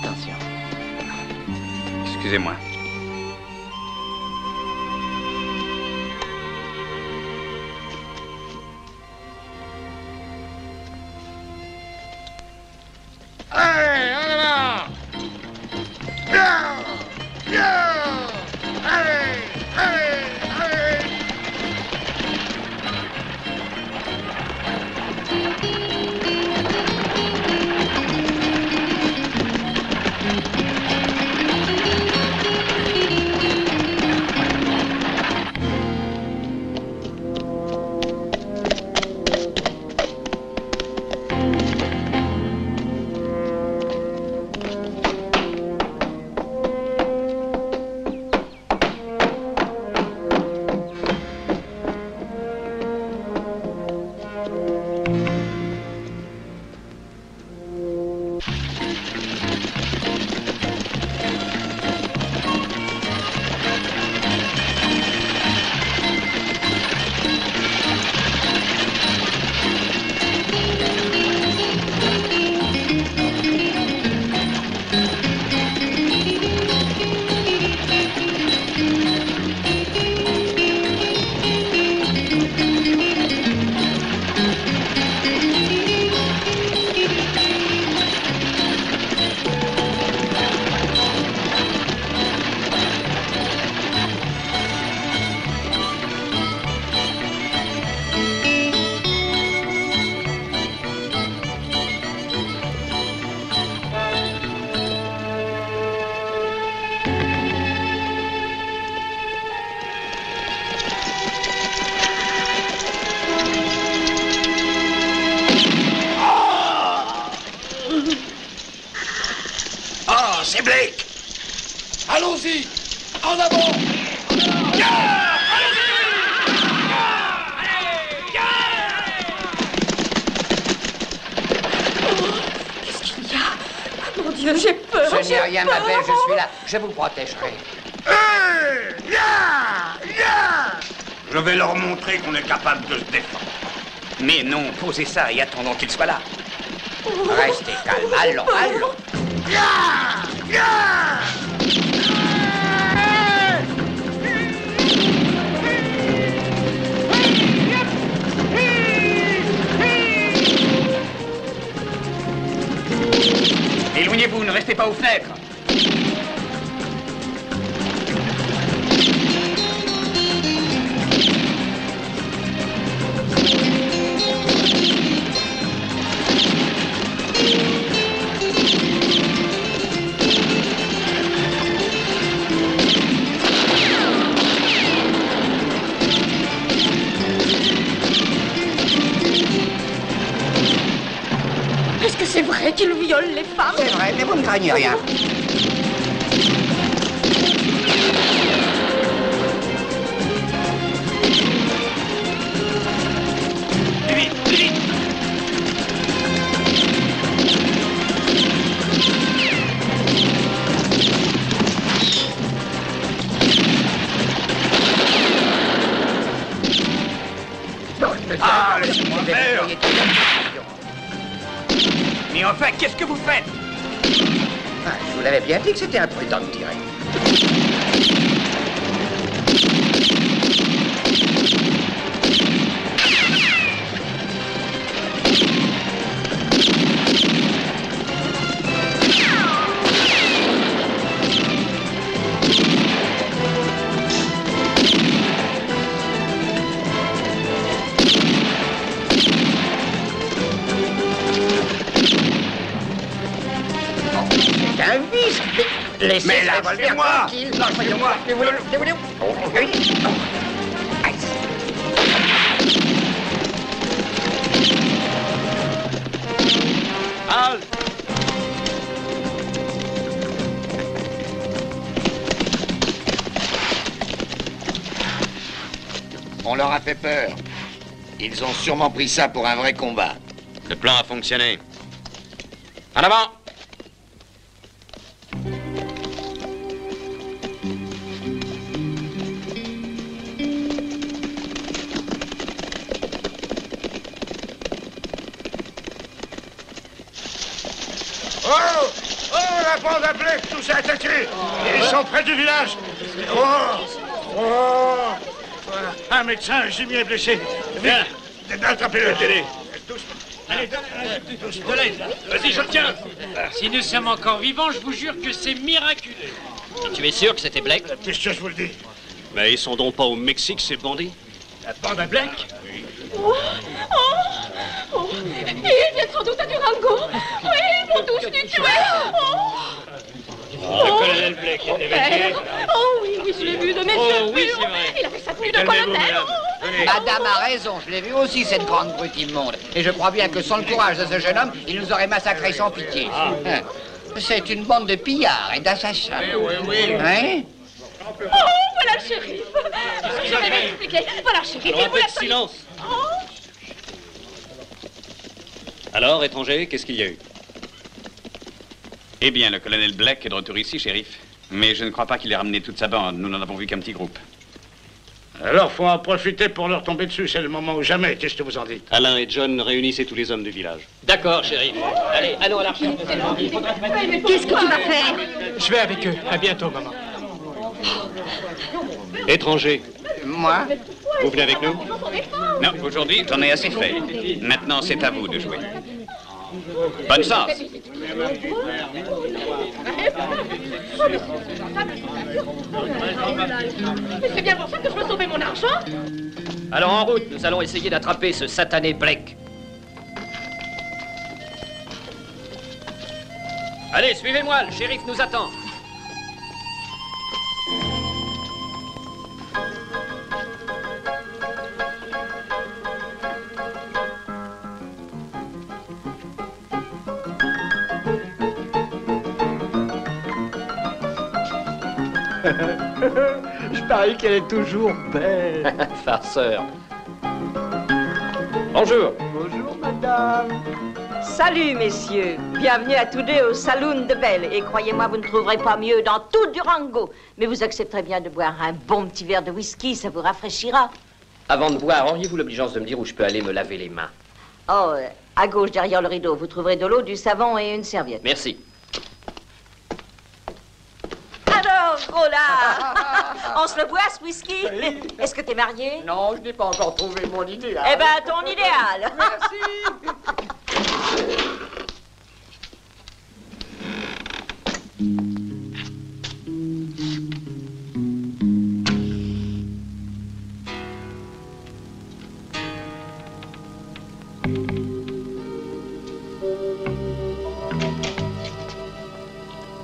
Attention. Excusez-moi. Allez, en avant! Bien! Bien! Allez! Allez! Allez! Ah, c'est Blake! Allons-y! En avant! Qu'est-ce qu'il y a? Mon Dieu, j'ai peur. Ce n'est rien, ma belle, je suis là. Je vous protégerai. Je vais leur montrer qu'on est capable de se défendre. Mais non, posez ça et attendons qu'il soit là. Restez calme. Allons, allons. Éloignez-vous, ne restez pas aux fenêtres. violent les femmes. C'est vrai, mais vous ne craignez rien. Plus vite, plus vite. Ah, laissez-moi faire. Mais enfin, qu'est-ce que vous faites? Ah, je vous l'avais bien dit que c'était imprudent de tirer. C'est un vice. Laissez Mais ce revolver lâchez-moi. tranquille. Lâchez-moi. Halte! On leur a fait peur. Ils ont sûrement pris ça pour un vrai combat. Le plan a fonctionné. En avant! Oh! Oh, la bande à Blake, tous est attaqué! Ils sont près du village! Oh! Oh! Un médecin, un gimier est blessé. Viens. Attrapez-le, la télé. Allez, de l'aide, là. Vas-y, je le tiens. Si nous sommes encore vivants, je vous jure que c'est miraculeux. Et tu es sûr que c'était Blake? Qu'est-ce que je vous le dis? Mais ils sont donc pas au Mexique, ces bandits? La bande à Blake? Oh, oh, oh. Ils viennent sans doute à Durango. Oui, ils vont tous nous tuer. Oh. Le colonel Blake est évacué. Oh oui, oui, je l'ai vu de mes yeux. Oh oui, c'est vrai. Il avait sa tenue de Calmez-vous, colonel. madame. Madame a raison, je l'ai vu aussi, cette grande brute immonde. Et je crois bien que sans le courage de ce jeune homme, il nous aurait massacrés sans pitié. Hein. C'est une bande de pillards et d'assassins. Oui. Hein? Oh, voilà le shérif. Je vais m'expliquer. Voilà le shérif. Un peu de silence. Alors, étranger, qu'est-ce qu'il y a eu? Eh bien, le colonel Blake est de retour ici, shérif. Mais je ne crois pas qu'il ait ramené toute sa bande. Nous n'en avons vu qu'un petit groupe. Alors, faut en profiter pour leur tomber dessus. C'est le moment ou jamais. Qu'est-ce que vous en dites? Alain et John, réunissez tous les hommes du village. D'accord, shérif. Allez, allons à la recherche. Qu'est-ce que tu vas faire? Je vais avec eux. À bientôt, maman. Étranger, Moi? vous venez avec nous? Non, aujourd'hui, j'en ai assez fait. Maintenant, c'est à vous de jouer. Bonne chance. C'est bien pour ça que je veux sauver mon argent. Alors en route, nous allons essayer d'attraper ce satané Blake. Allez, suivez-moi, le shérif nous attend. Je parie qu'elle est toujours belle. Farceur. Bonjour. Bonjour, madame. Salut, messieurs. Bienvenue à tous deux au Saloon de Belle. Et croyez-moi, vous ne trouverez pas mieux dans tout Durango. Mais vous accepterez bien de boire un bon petit verre de whisky, ça vous rafraîchira. Avant de boire, auriez-vous l'obligeance de me dire où je peux aller me laver les mains? Oh, à gauche, derrière le rideau, vous trouverez de l'eau, du savon et une serviette. Merci. Alors, gros là, on se le boit, ce whisky? Est-ce que t'es marié? Non, je n'ai pas encore trouvé mon idéal. Eh ben, ton idéal.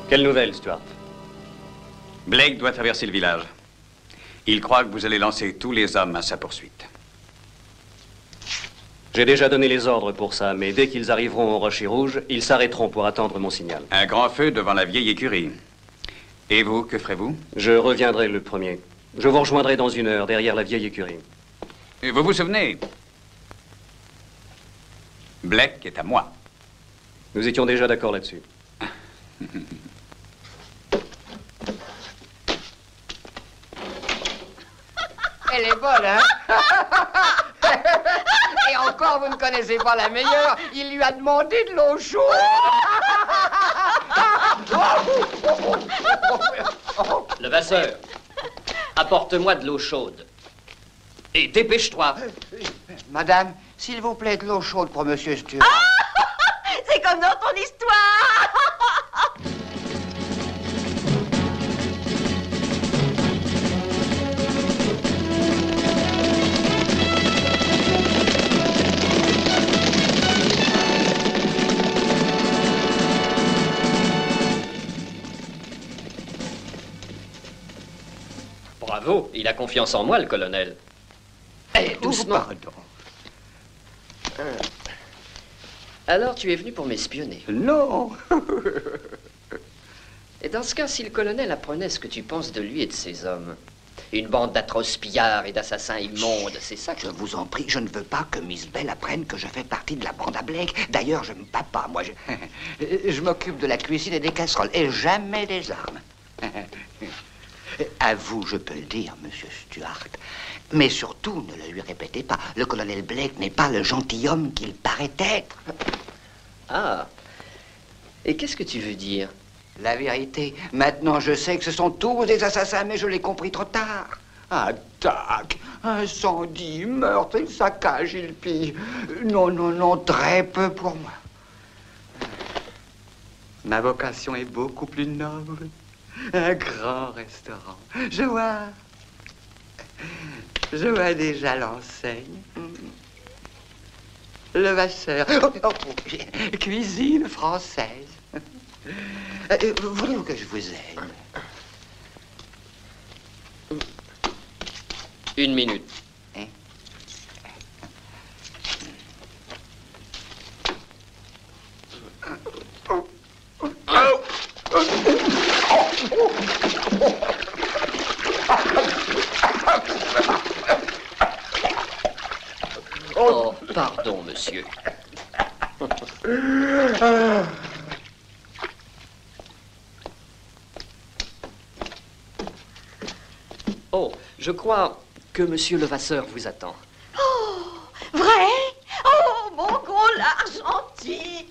Quelle nouvelle, Stuart? Blake doit traverser le village. Il croit que vous allez lancer tous les hommes à sa poursuite. J'ai déjà donné les ordres pour ça, mais dès qu'ils arriveront au Rocher Rouge, ils s'arrêteront pour attendre mon signal. Un grand feu devant la vieille écurie. Et vous, que ferez-vous? Je reviendrai le premier. Je vous rejoindrai dans 1 heure, derrière la vieille écurie. Et vous vous souvenez? Black est à moi. Nous étions déjà d'accord là-dessus. Elle est bonne, hein? Et encore, vous ne connaissez pas la meilleure. Il lui a demandé de l'eau chaude. Levasseur, apporte-moi de l'eau chaude. Et dépêche-toi. Madame, s'il vous plaît, de l'eau chaude pour Monsieur Stuart. C'est comme dans ton histoire. Bravo, il a confiance en moi, le colonel. Eh, doucement. Pardon. Alors, tu es venu pour m'espionner? Non. Et dans ce cas, si le colonel apprenait ce que tu penses de lui et de ses hommes, une bande d'atroces pillards et d'assassins immondes, c'est ça que... Je vous en prie, je ne veux pas que Miss Bell apprenne que je fais partie de la bande à Blake. D'ailleurs, je me bats pas, moi. Je m'occupe de la cuisine et des casseroles, et jamais des armes. À vous, je peux le dire, Monsieur Stuart. Mais surtout, ne le lui répétez pas. Le colonel Blake n'est pas le gentilhomme qu'il paraît être. Ah. Et qu'est-ce que tu veux dire? La vérité. Maintenant, je sais que ce sont tous des assassins, mais je l'ai compris trop tard. Attaque, incendie, meurtre, il saccage, il pille. Non, non, non, très peu pour moi. Ma vocation est beaucoup plus noble. Un grand restaurant. Je vois déjà l'enseigne. Levasseur. Cuisine française. Voulez-vous que je vous aide? 1 minute. Hein? Oh, pardon, monsieur. Oh, je crois que monsieur Levasseur vous attend. Oh, vrai? Oh, mon gros l'argenti.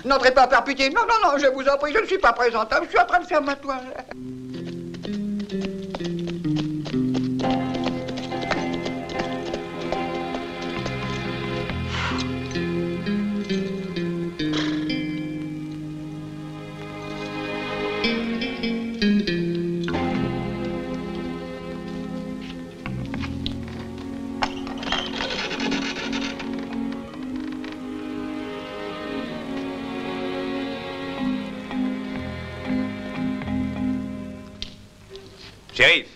N'entrez pas par pitié. Non, non, non, je vous en prie, je ne suis pas présentable. Je suis en train de faire ma toilette. Shérif.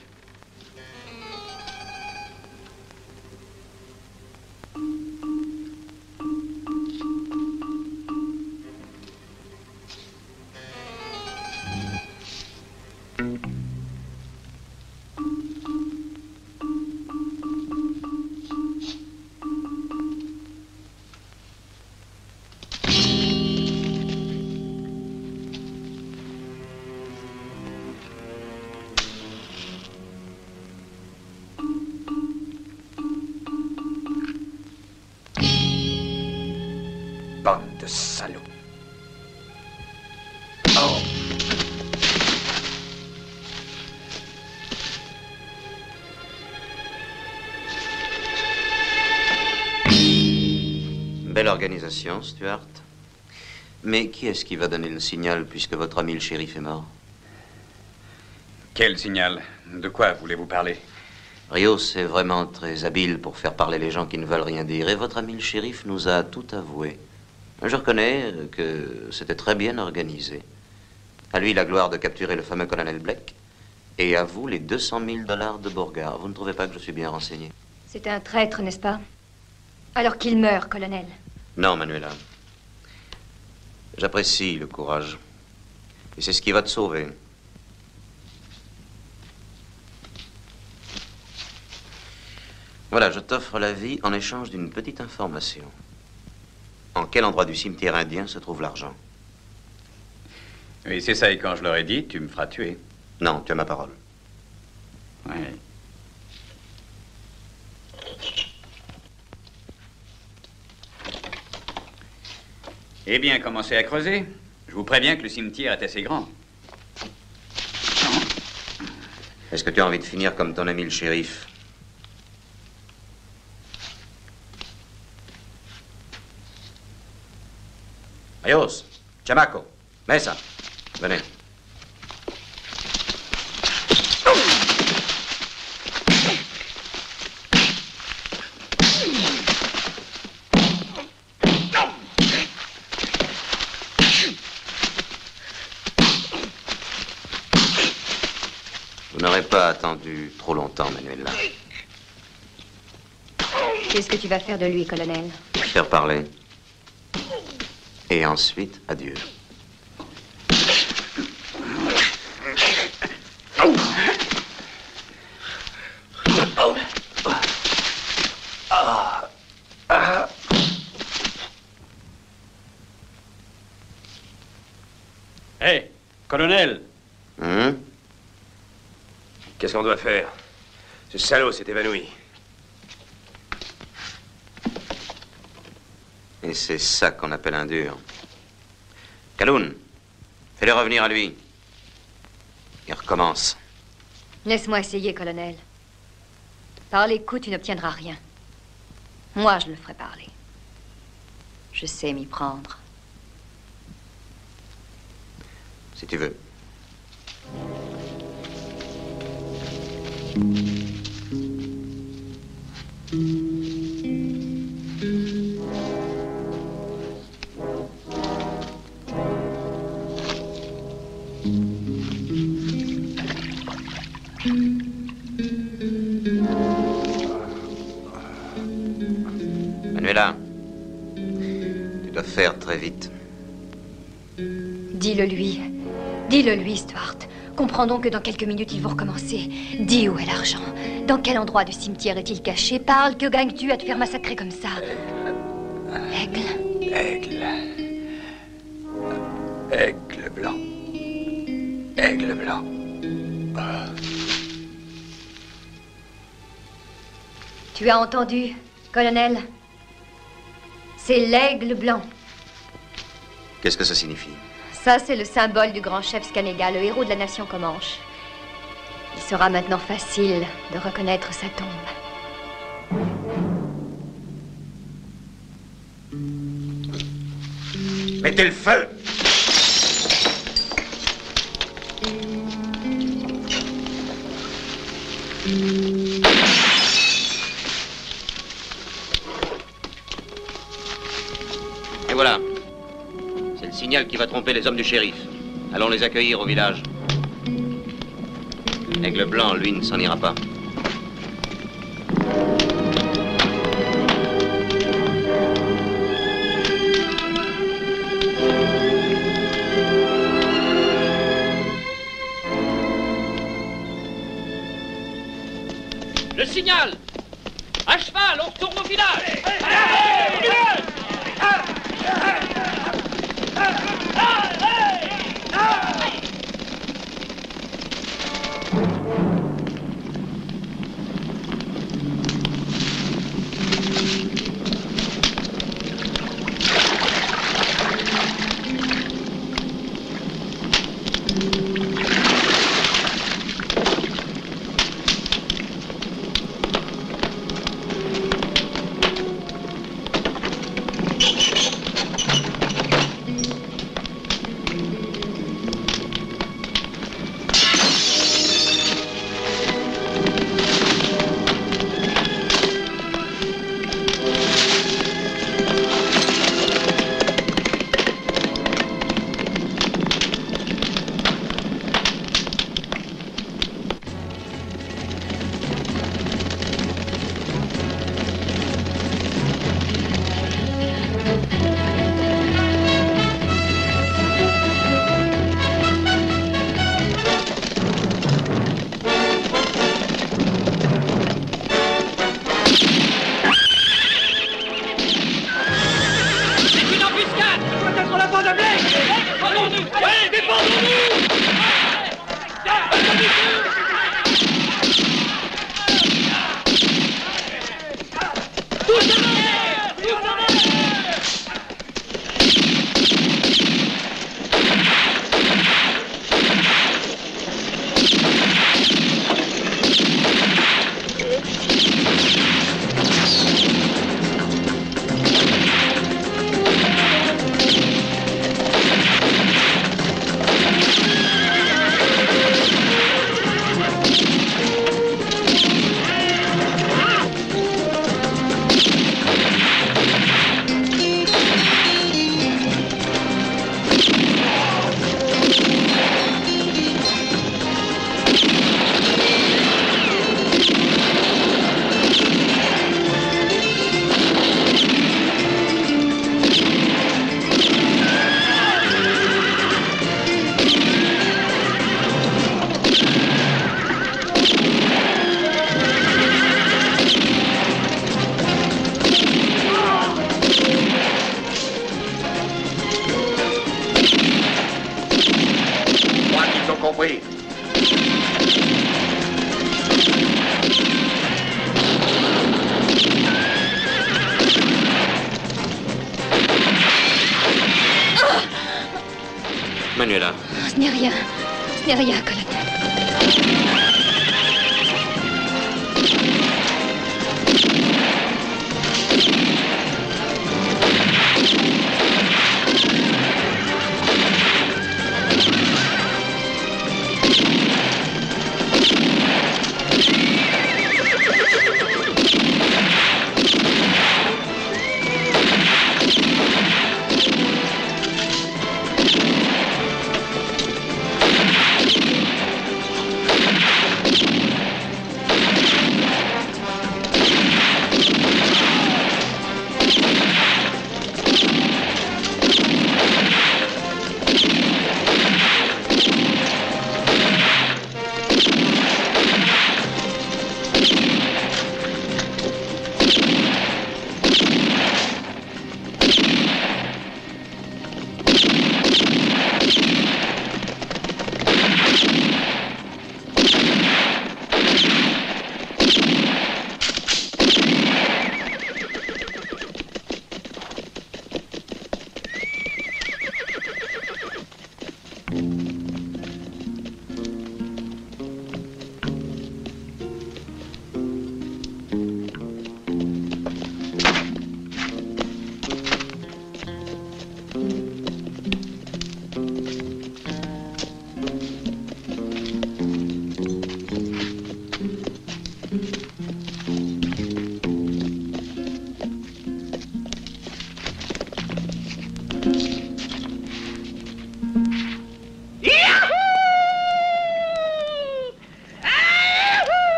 Bande de salauds. Oh. Belle organisation, Stuart. Mais qui est-ce qui va donner le signal puisque votre ami le shérif est mort? Quel signal? De quoi voulez-vous parler? Rios est vraiment très habile pour faire parler les gens qui ne veulent rien dire. Et votre ami le shérif nous a tout avoué. Je reconnais que c'était très bien organisé. À lui la gloire de capturer le fameux colonel Blake. Et à vous les 200 000 $ de Beauregard. Vous ne trouvez pas que je suis bien renseigné? C'était un traître, n'est-ce pas? Alors qu'il meure, colonel. Non, Manuela. J'apprécie le courage. Et c'est ce qui va te sauver. Voilà, je t'offre la vie en échange d'une petite information. En quel endroit du cimetière indien se trouve l'argent? Oui, c'est ça, et quand je leur ai dit, tu me feras tuer. Non, tu as ma parole. Oui. Eh bien, commencez à creuser. Je vous préviens que le cimetière est assez grand. Est-ce que tu as envie de finir comme ton ami le shérif? Ayos, Chamaco, Mesa, venez. Vous n'aurez pas attendu trop longtemps, Manuela. Qu'est-ce que tu vas faire de lui, colonel? Faire parler. Et ensuite, adieu. Hé, colonel. Qu'est-ce qu'on doit faire? Ce salaud s'est évanoui. Et c'est ça qu'on appelle un dur. Kaloun, fais-le revenir à lui. Il recommence. Laisse-moi essayer, colonel. Par les coups, tu n'obtiendras rien. Moi, je le ferai parler. Je sais m'y prendre. Si tu veux. Manuela, tu dois faire très vite. Dis-le lui. Dis-le lui, Stuart. Comprendons que dans quelques minutes, ils vont recommencer. Dis où est l'argent. Dans quel endroit du cimetière est-il caché? Parle, que gagnes-tu à te faire massacrer comme ça? Aigle. Aigle. Aigle blanc. Aigle blanc. Tu as entendu, colonel? C'est l'aigle blanc. Qu'est-ce que ça signifie? Ça, c'est le symbole du grand chef Skanega, le héros de la nation Comanche. Il sera maintenant facile de reconnaître sa tombe. Mettez le feu! Et voilà. C'est le signal qui va tromper les hommes du shérif. Allons les accueillir au village. Aigle blanc, lui, ne s'en ira pas. Le signal! À cheval, on retourne au village! compris. Manuela. Ce n'est rien. Ce n'est rien, colonel.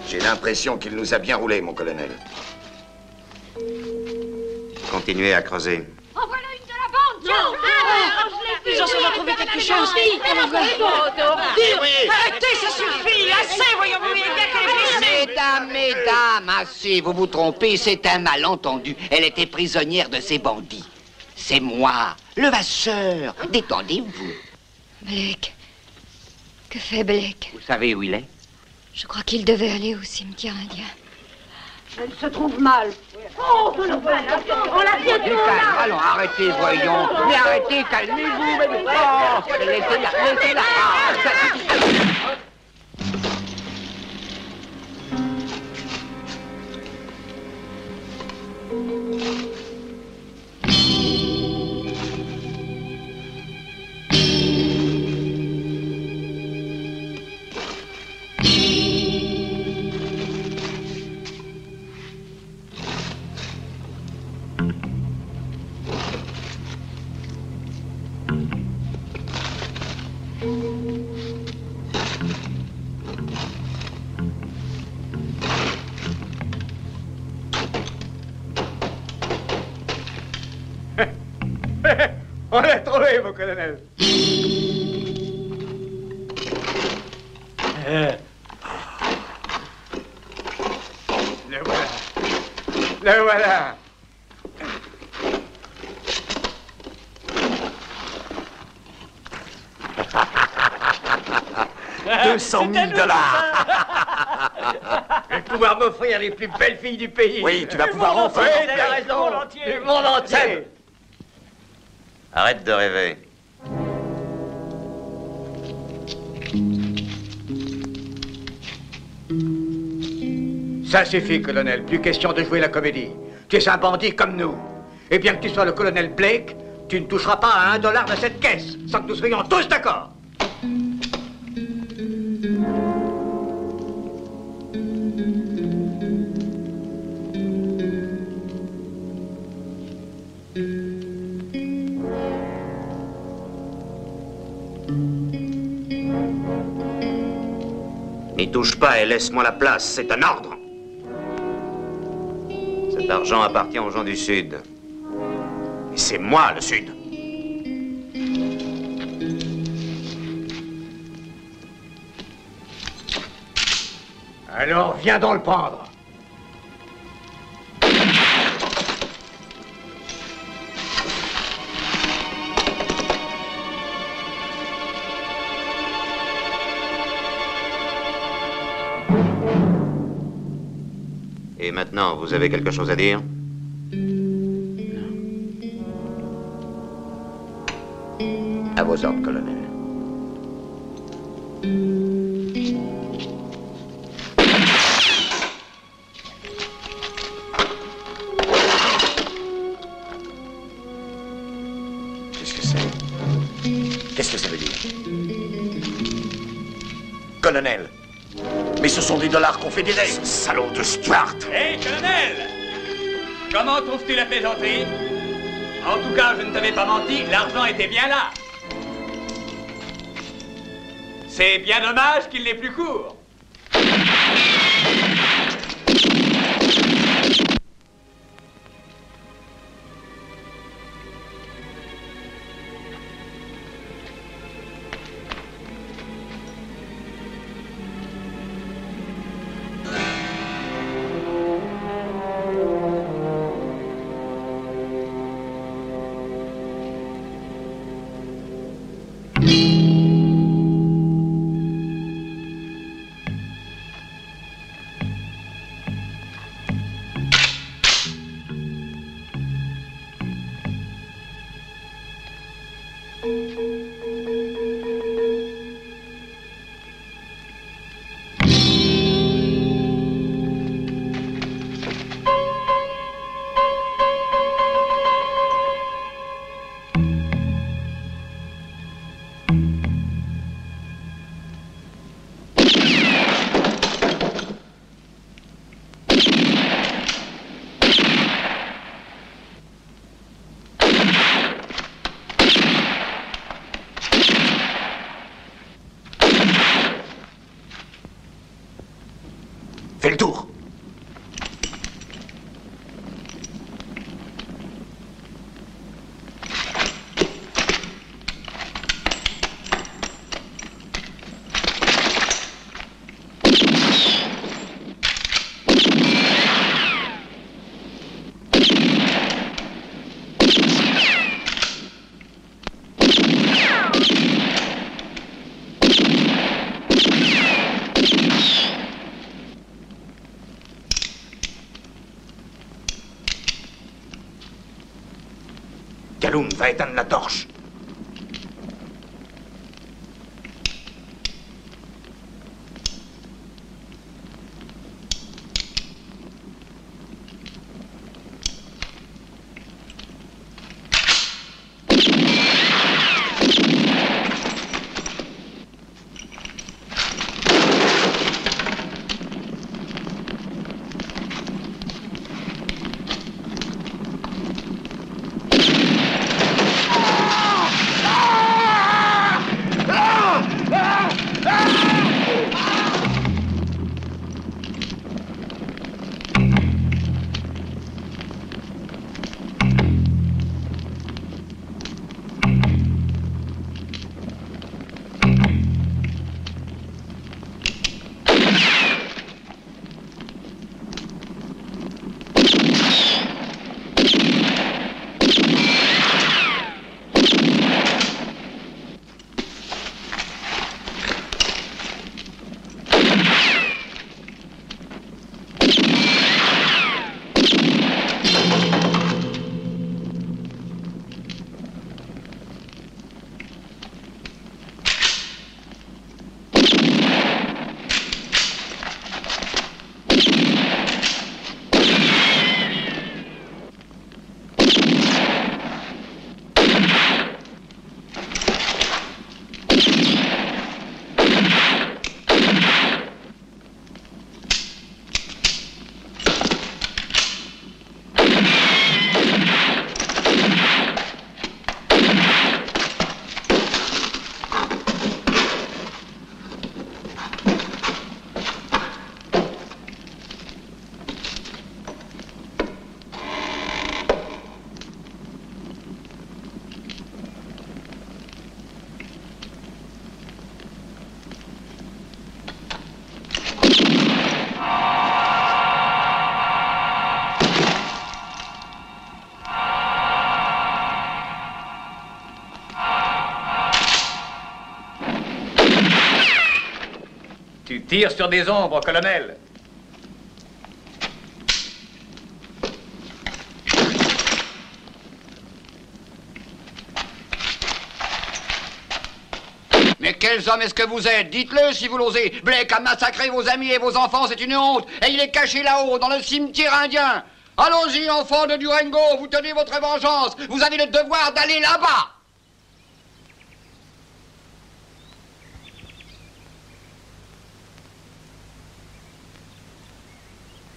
J'ai l'impression qu'il nous a bien roulé, mon colonel. Continuez à creuser. En voilà une de la bande, tiens! Ils ont sûrement trouvé quelque chose. Arrêtez, ça suffit! Assez, voyons, vous voyez bien qu'elle est blessée. Mesdames, assez, vous vous trompez, c'est un malentendu. Elle était prisonnière de ces bandits. C'est moi, le vasseur. Détendez-vous. Blake. Que fait Blake? Vous savez où il est? Je crois qu'il devait aller au cimetière indien. Elle se trouve mal. Oh, on la tient Du calme, allons, arrêtez, voyons. Mais arrêtez, calmez-vous. Oh, laissez-la, laissez-la. Ah, ça suffit. On l'a trouvé, mon colonel. Le voilà. Le voilà. $200 000. Je vais pouvoir m'offrir les plus belles filles du pays. Oui, tu vas pouvoir enfin. Oui, tu as raison. Du monde entier. Arrête de rêver. Ça suffit, colonel. Plus question de jouer la comédie. Tu es un bandit comme nous. Et bien que tu sois le colonel Blake, tu ne toucheras pas à $1 de cette caisse, sans que nous soyons tous d'accord. N'y touche pas et laisse-moi la place, c'est un ordre. Cet argent appartient aux gens du Sud. Et c'est moi, le Sud. Alors, viens donc le prendre. Et maintenant, vous avez quelque chose à dire? À vos ordres, colonel. Qu'est-ce que c'est? Qu'est-ce que ça veut dire? Colonel, mais ce sont des dollars confédérés. Ce salaud de Stuart. Hé, colonel! Comment trouves-tu la plaisanterie? En tout cas, je ne t'avais pas menti, l'argent était bien là. C'est bien dommage qu'il n'est plus court. Fais le tour. Galoum va éteindre la torche. Tire sur des ombres, colonel. Mais quels hommes est-ce que vous êtes? Dites-le si vous l'osez. Blake a massacré vos amis et vos enfants, c'est une honte. Et il est caché là-haut, dans le cimetière indien. Allons-y, enfants de Durango, vous tenez votre vengeance. Vous avez le devoir d'aller là-bas.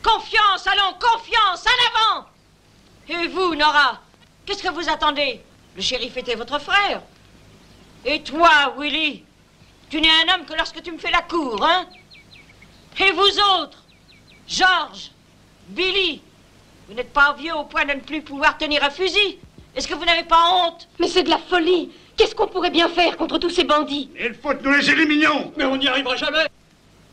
Confiance, allons, confiance, en avant! Et vous, Nora, qu'est-ce que vous attendez? Le shérif était votre frère. Et toi, Willy, tu n'es un homme que lorsque tu me fais la cour, hein? Et vous autres, George, Billy, vous n'êtes pas vieux au point de ne plus pouvoir tenir un fusil? Est-ce que vous n'avez pas honte? Mais c'est de la folie! Qu'est-ce qu'on pourrait bien faire contre tous ces bandits? Il faut que nous les éliminions. Mais on n'y arrivera jamais.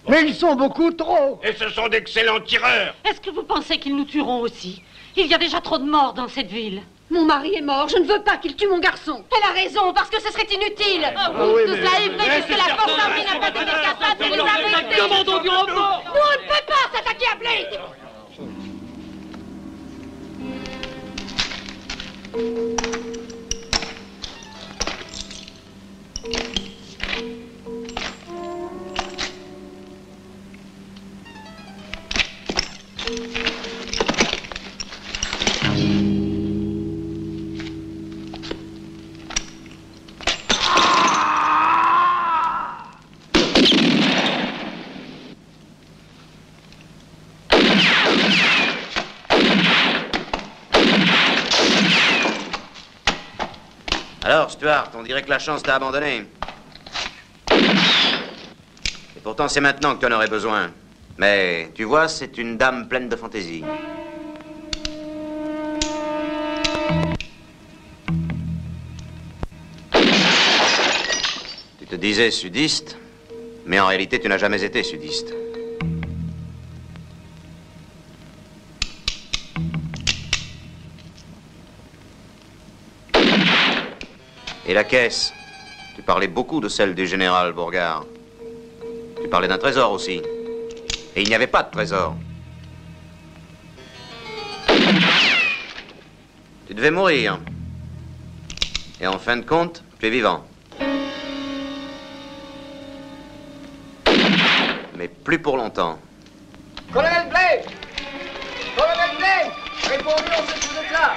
Mais ils sont beaucoup trop. Et ce sont d'excellents tireurs. Est-ce que vous pensez qu'ils nous tueront aussi? Il y a déjà trop de morts dans cette ville. Mon mari est mort, je ne veux pas qu'il tue mon garçon. Elle a raison, parce que ce serait inutile. oui, Tout cela est vrai puisque la force armée n'a pas été capable de les arrêter. Commandons du renfort. Nous, on ne peut pas s'attaquer à Blake. Alors, Stuart, on dirait que la chance t'a abandonné. Et pourtant, c'est maintenant que tu en aurais besoin. Mais, tu vois, c'est une dame pleine de fantaisie. Tu te disais sudiste, mais en réalité, tu n'as jamais été sudiste. Et la caisse? Tu parlais beaucoup de celle du général Beauregard. Tu parlais d'un trésor aussi. Et il n'y avait pas de trésor. Tu devais mourir. Et en fin de compte, tu es vivant. Mais plus pour longtemps. Colonel Blake! Colonel Blake! Répondez, on sait que vous êtes là!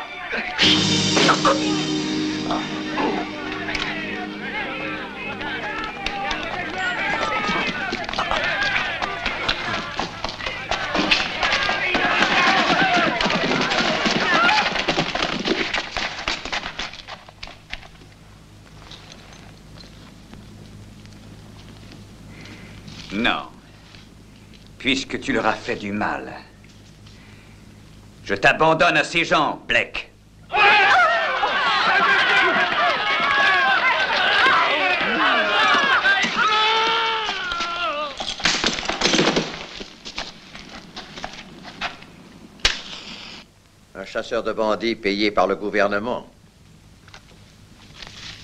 Non. Puisque tu leur as fait du mal, je t'abandonne à ces gens, Blake. Un chasseur de bandits payé par le gouvernement.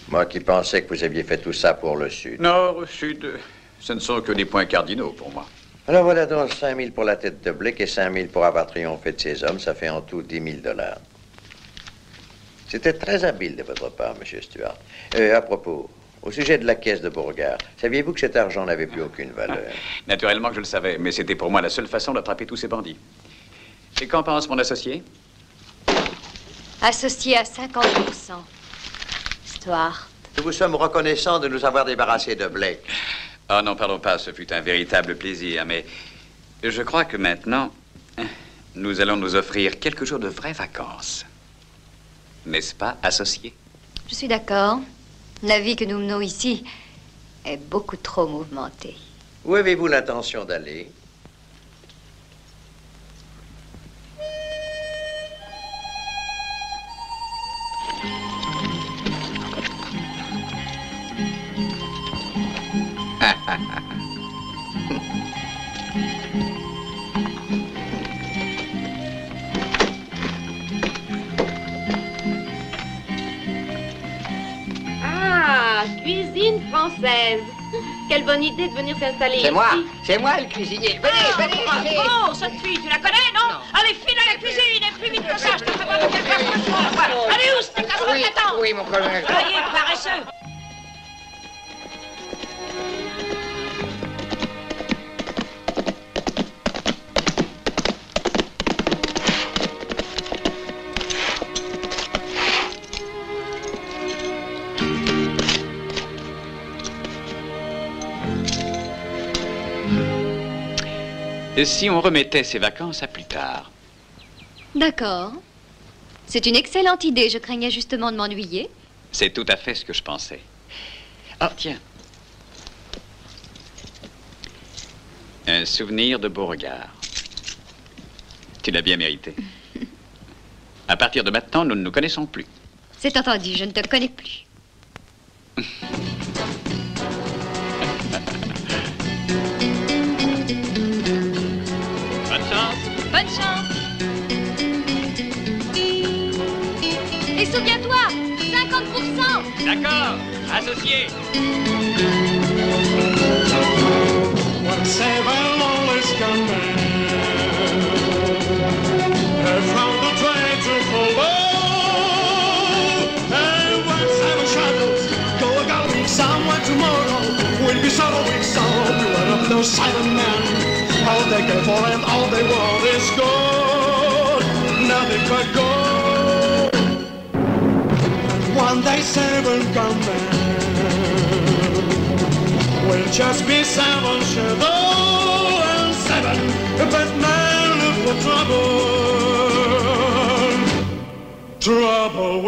Moi qui pensais que vous aviez fait tout ça pour le Sud. Nord, Sud, ce ne sont que des points cardinaux pour moi. Alors voilà donc 5 000 pour la tête de Blake et 5 000 pour avoir triomphé de ses hommes. Ça fait en tout 10 000 $. C'était très habile de votre part, M. Stuart. À propos, au sujet de la caisse de Beauregard, saviez-vous que cet argent n'avait plus aucune valeur? Naturellement que je le savais, mais c'était pour moi la seule façon d'attraper tous ces bandits. Et qu'en pense mon associé? Associé à 50%. Stuart. Nous vous sommes reconnaissants de nous avoir débarrassés de Blake. Ah, n'en parlons pas, ce fut un véritable plaisir, mais je crois que maintenant, nous allons nous offrir quelques jours de vraies vacances. N'est-ce pas, associé? Je suis d'accord. La vie que nous menons ici est beaucoup trop mouvementée. Où avez-vous l'intention d'aller? Ah, cuisine française. Quelle bonne idée de venir s'installer ici. C'est moi le cuisinier. Venez. Bravo, cette fille, tu la connais, non? Allez, file à la cuisine et plus vite que ça, je te prépare quelque chose. Allez, où c'est ta casserole t'attend? Oui, mon colonel. Allez, paresseux. Et si on remettait ces vacances à plus tard? D'accord. C'est une excellente idée. Je craignais justement de m'ennuyer. C'est tout à fait ce que je pensais. Ah, tiens. Un souvenir de Beauregard. Tu l'as bien mérité. À partir de maintenant, nous ne nous connaissons plus. C'est entendu, je ne te connais plus. Bonne chance. Bonne chance. Et souviens-toi, 50%. D'accord, associé. When seven lonely gunmen have found the train to follow, and when seven shadows go a-galloping somewhere tomorrow, we'll be sorrowing so, beware of those silent men. All they care for and all they want is gold, nothing but gold. One day seven gunmen will just be seven shadows, and seven bad men look for trouble. Trouble